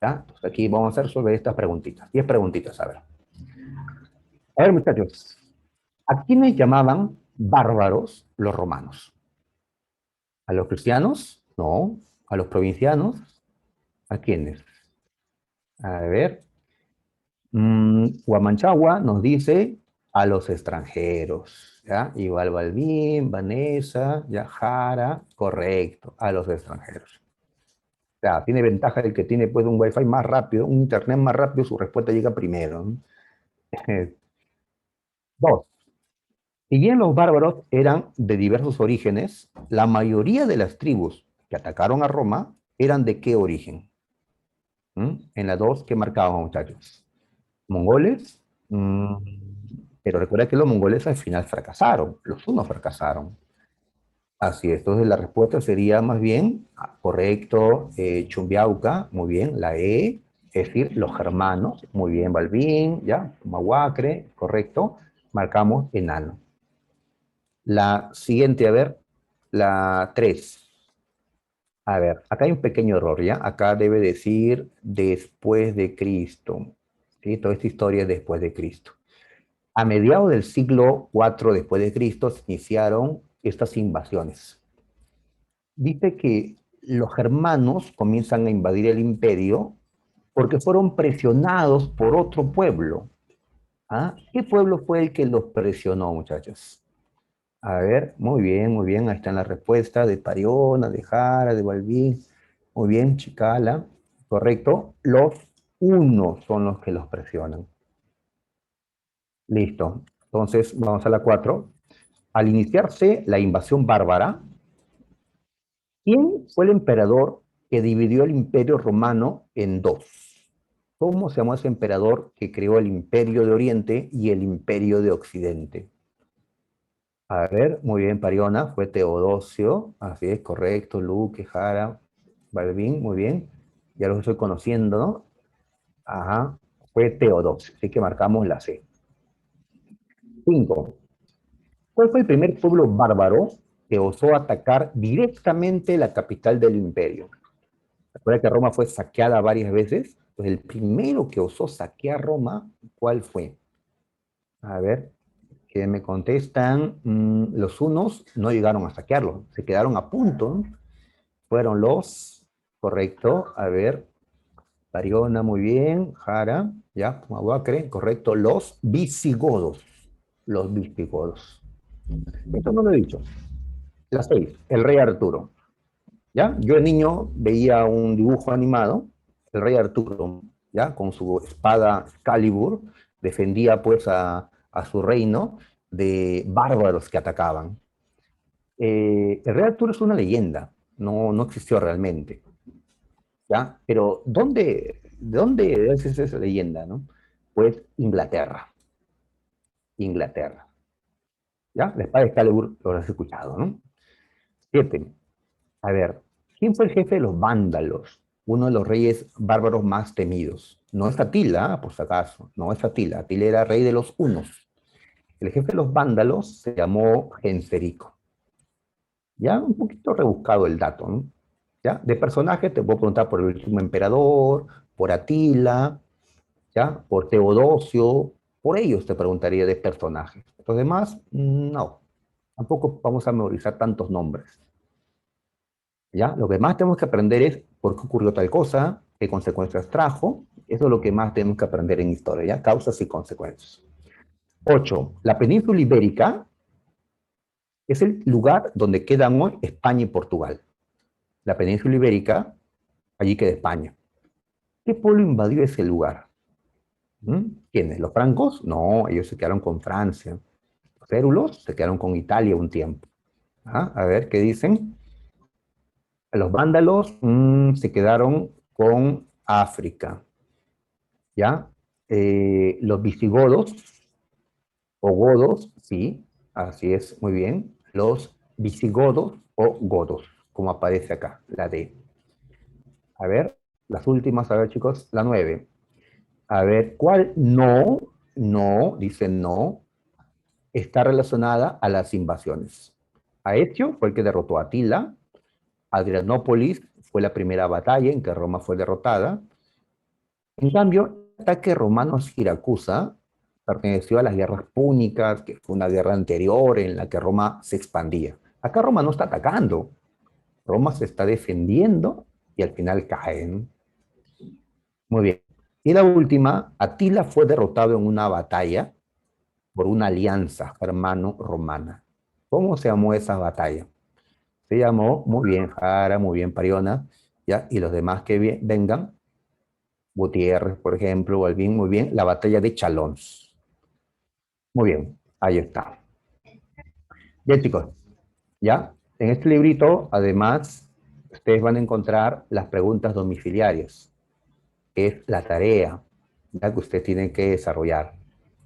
¿Ya? Pues aquí vamos a resolver estas preguntitas. 10 preguntitas, a ver. A ver, muchachos. ¿A quiénes llamaban bárbaros los romanos? ¿A los cristianos? No. ¿A los provincianos? ¿A quiénes? A ver. Guamanchagua nos dice a los extranjeros. ¿Ya? Igual Balbín, Vanessa, ya Jara, correcto, a los extranjeros. O sea, tiene ventaja el que tiene pues un wifi más rápido, un internet más rápido, su respuesta llega primero, ¿no? Dos. Si bien los bárbaros eran de diversos orígenes, la mayoría de las tribus que atacaron a Roma eran de qué origen. En la dos, ¿qué marcaban, muchachos? ¿Mongoles? Pero recuerda que los mongoles al final fracasaron, los hunos fracasaron. Así es, entonces la respuesta sería más bien, correcto, Chumbiauca, muy bien, la E, es decir, los germanos, muy bien, Balbín, ya, Mahuacre, correcto, marcamos enano. La siguiente, a ver, la 3. A ver, acá hay un pequeño error, ¿ya? Acá debe decir después de Cristo. ¿Sí? Toda esta historia es después de Cristo. A mediados del siglo IV después de Cristo se iniciaron estas invasiones. Dice que los germanos comienzan a invadir el imperio porque fueron presionados por otro pueblo. ¿Ah? ¿Qué pueblo fue el que los presionó, muchachos? A ver, muy bien, ahí están las respuestas de Pariona, de Jara, de Balbín. Muy bien, Chicala, correcto. Los unos son los que los presionan. Listo. Entonces, vamos a la 4. Al iniciarse la invasión bárbara, ¿quién fue el emperador que dividió el imperio romano en dos? ¿Cómo se llamó ese emperador que creó el imperio de Oriente y el imperio de Occidente? A ver, muy bien, Pariona, fue Teodosio, así es, correcto, Luque, Jara, Balbín, muy bien, ya los estoy conociendo, ¿no? Ajá, fue Teodosio, así que marcamos la C. 5. ¿Cuál fue el primer pueblo bárbaro que osó atacar directamente la capital del imperio? Recuerda que Roma fue saqueada varias veces, pues el primero que osó saquear Roma, ¿cuál fue? A ver, que me contestan, los hunos no llegaron a saquearlo, se quedaron a punto, ¿no? Fueron los, correcto, a ver, Pariona, muy bien, Jara, ya, Mahuacre, correcto, los visigodos. Esto no lo he dicho. La 6, el rey Arturo, ¿ya? Yo de niño veía un dibujo animado, el rey Arturo, ¿ya? Con su espada Excalibur, defendía pues a su reino de bárbaros que atacaban. El rey Arturo es una leyenda, no existió realmente, ¿ya? Pero ¿de dónde es esa leyenda, no? Pues Inglaterra, Inglaterra, ¿ya? La espada de Excalibur lo habrás escuchado, ¿no? 7. A ver, ¿quién fue el jefe de los vándalos? uno de los reyes bárbaros más temidos. No es Atila, por si acaso, no es Atila. Atila era rey de los hunos. El jefe de los vándalos se llamó Genserico. Ya un poquito rebuscado el dato, ¿no? ¿Ya? De personaje te puedo preguntar por el último emperador, por Atila, ¿ya? Por Teodosio, por ellos te preguntaría de personajes. Los demás, no. Tampoco vamos a memorizar tantos nombres. ¿Ya? Lo que más tenemos que aprender es por qué ocurrió tal cosa, qué consecuencias trajo. Eso es lo que más tenemos que aprender en historia, ¿ya? Causas y consecuencias. 8. La península ibérica es el lugar donde quedan hoy España y Portugal. La península ibérica, allí queda España. ¿Qué pueblo invadió ese lugar? ¿Quiénes? ¿Los francos? No, ellos se quedaron con Francia. Los érulos se quedaron con Italia un tiempo. A ver, ¿qué dicen? Los vándalos se quedaron con África. ¿Ya? Los visigodos o godos, sí, así es, muy bien. Los visigodos o godos, como aparece acá, la D. A ver, las últimas, a ver chicos, la 9. A ver, ¿cuál no, dice no, está relacionada a las invasiones? Aetio fue el que derrotó a Atila. Adrianópolis fue la primera batalla en que Roma fue derrotada. En cambio, el ataque romano a Siracusa perteneció a las guerras púnicas, que fue una guerra anterior en la que Roma se expandía. Acá Roma no está atacando, Roma se está defendiendo y al final caen. Muy bien. Y la última, Atila fue derrotado en una batalla por una alianza germano-romana. ¿Cómo se llamó esa batalla? Se llamó, muy bien, Jara, muy bien, Pariona, ¿ya? Y los demás que vengan, Gutiérrez, por ejemplo, Balbín, muy bien, la batalla de Chalons. Muy bien, ahí está. Bien, chicos, ya, en este librito, además, ustedes van a encontrar las preguntas domiciliarias, que es la tarea, ya que ustedes tienen que desarrollar.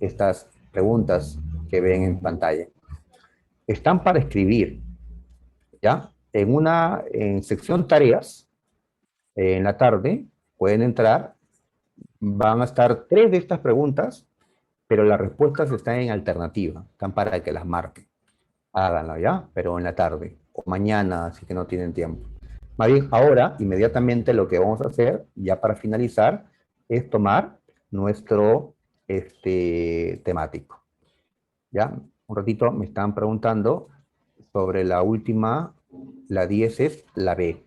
Estas preguntas que ven en pantalla. Están para escribir, ¿ya? En sección tareas, en la tarde, pueden entrar, van a estar 3 de estas preguntas, pero las respuestas están en alternativa, están para que las marquen. Háganlo, ¿ya? Pero en la tarde, o mañana, si que no tienen tiempo. Más bien, ahora, inmediatamente lo que vamos a hacer, ya para finalizar, es tomar nuestro temático. ¿Ya? Un ratito me están preguntando sobre la última, la 10 es la B.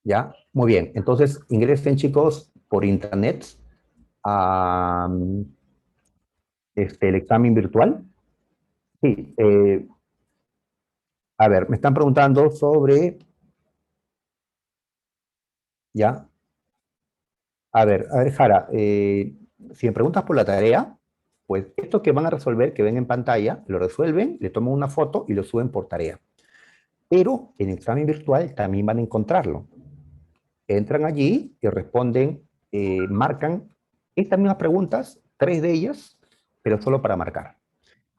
¿Ya? Muy bien. Entonces, ingresen, chicos, por internet a el examen virtual. Sí. A ver, me están preguntando sobre, ¿ya? A ver, Jara, si me preguntas por la tarea, pues esto que van a resolver, que ven en pantalla, lo resuelven, le toman una foto y lo suben por tarea. Pero en el examen virtual también van a encontrarlo. Entran allí y responden, marcan estas mismas preguntas, 3 de ellas, pero solo para marcar.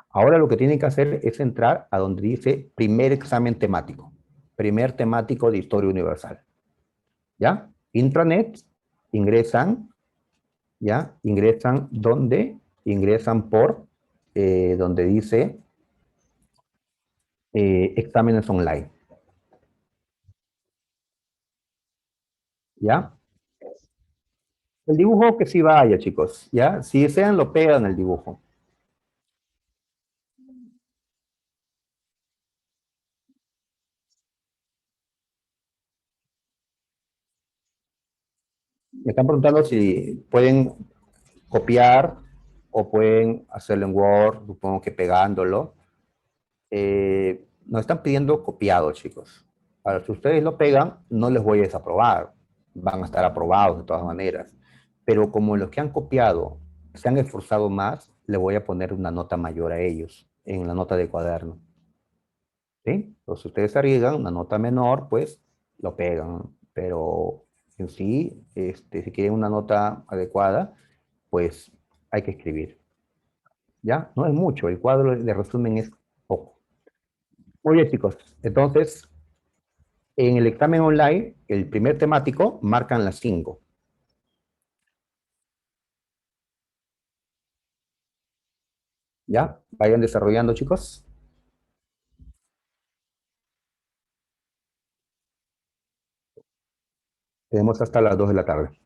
Ahora lo que tienen que hacer es entrar a donde dice primer examen temático, primer temático de historia universal. ¿Ya? Intranet, ingresan, ¿ya? Ingresan donde, ingresan por donde dice exámenes online. ¿Ya? El dibujo que sí vaya, chicos, ¿ya? Si desean, lo pegan el dibujo. Me están preguntando si pueden copiar o pueden hacerlo en Word, supongo que pegándolo. Nos están pidiendo copiado, chicos. Ahora, si ustedes lo pegan, no les voy a desaprobar. Van a estar aprobados de todas maneras. Pero como los que han copiado se han esforzado más, le voy a poner una nota mayor a ellos en la nota de cuaderno. ¿Sí? Entonces, si ustedes arriesgan una nota menor, pues lo pegan. Pero en sí, si quieren una nota adecuada, pues hay que escribir. ¿Ya? No es mucho. El cuadro de resumen es poco. Muy bien, chicos. Entonces, En el examen online, el primer temático marcan las 5. ¿Ya? Vayan desarrollando, chicos. Tenemos hasta las 2 de la tarde.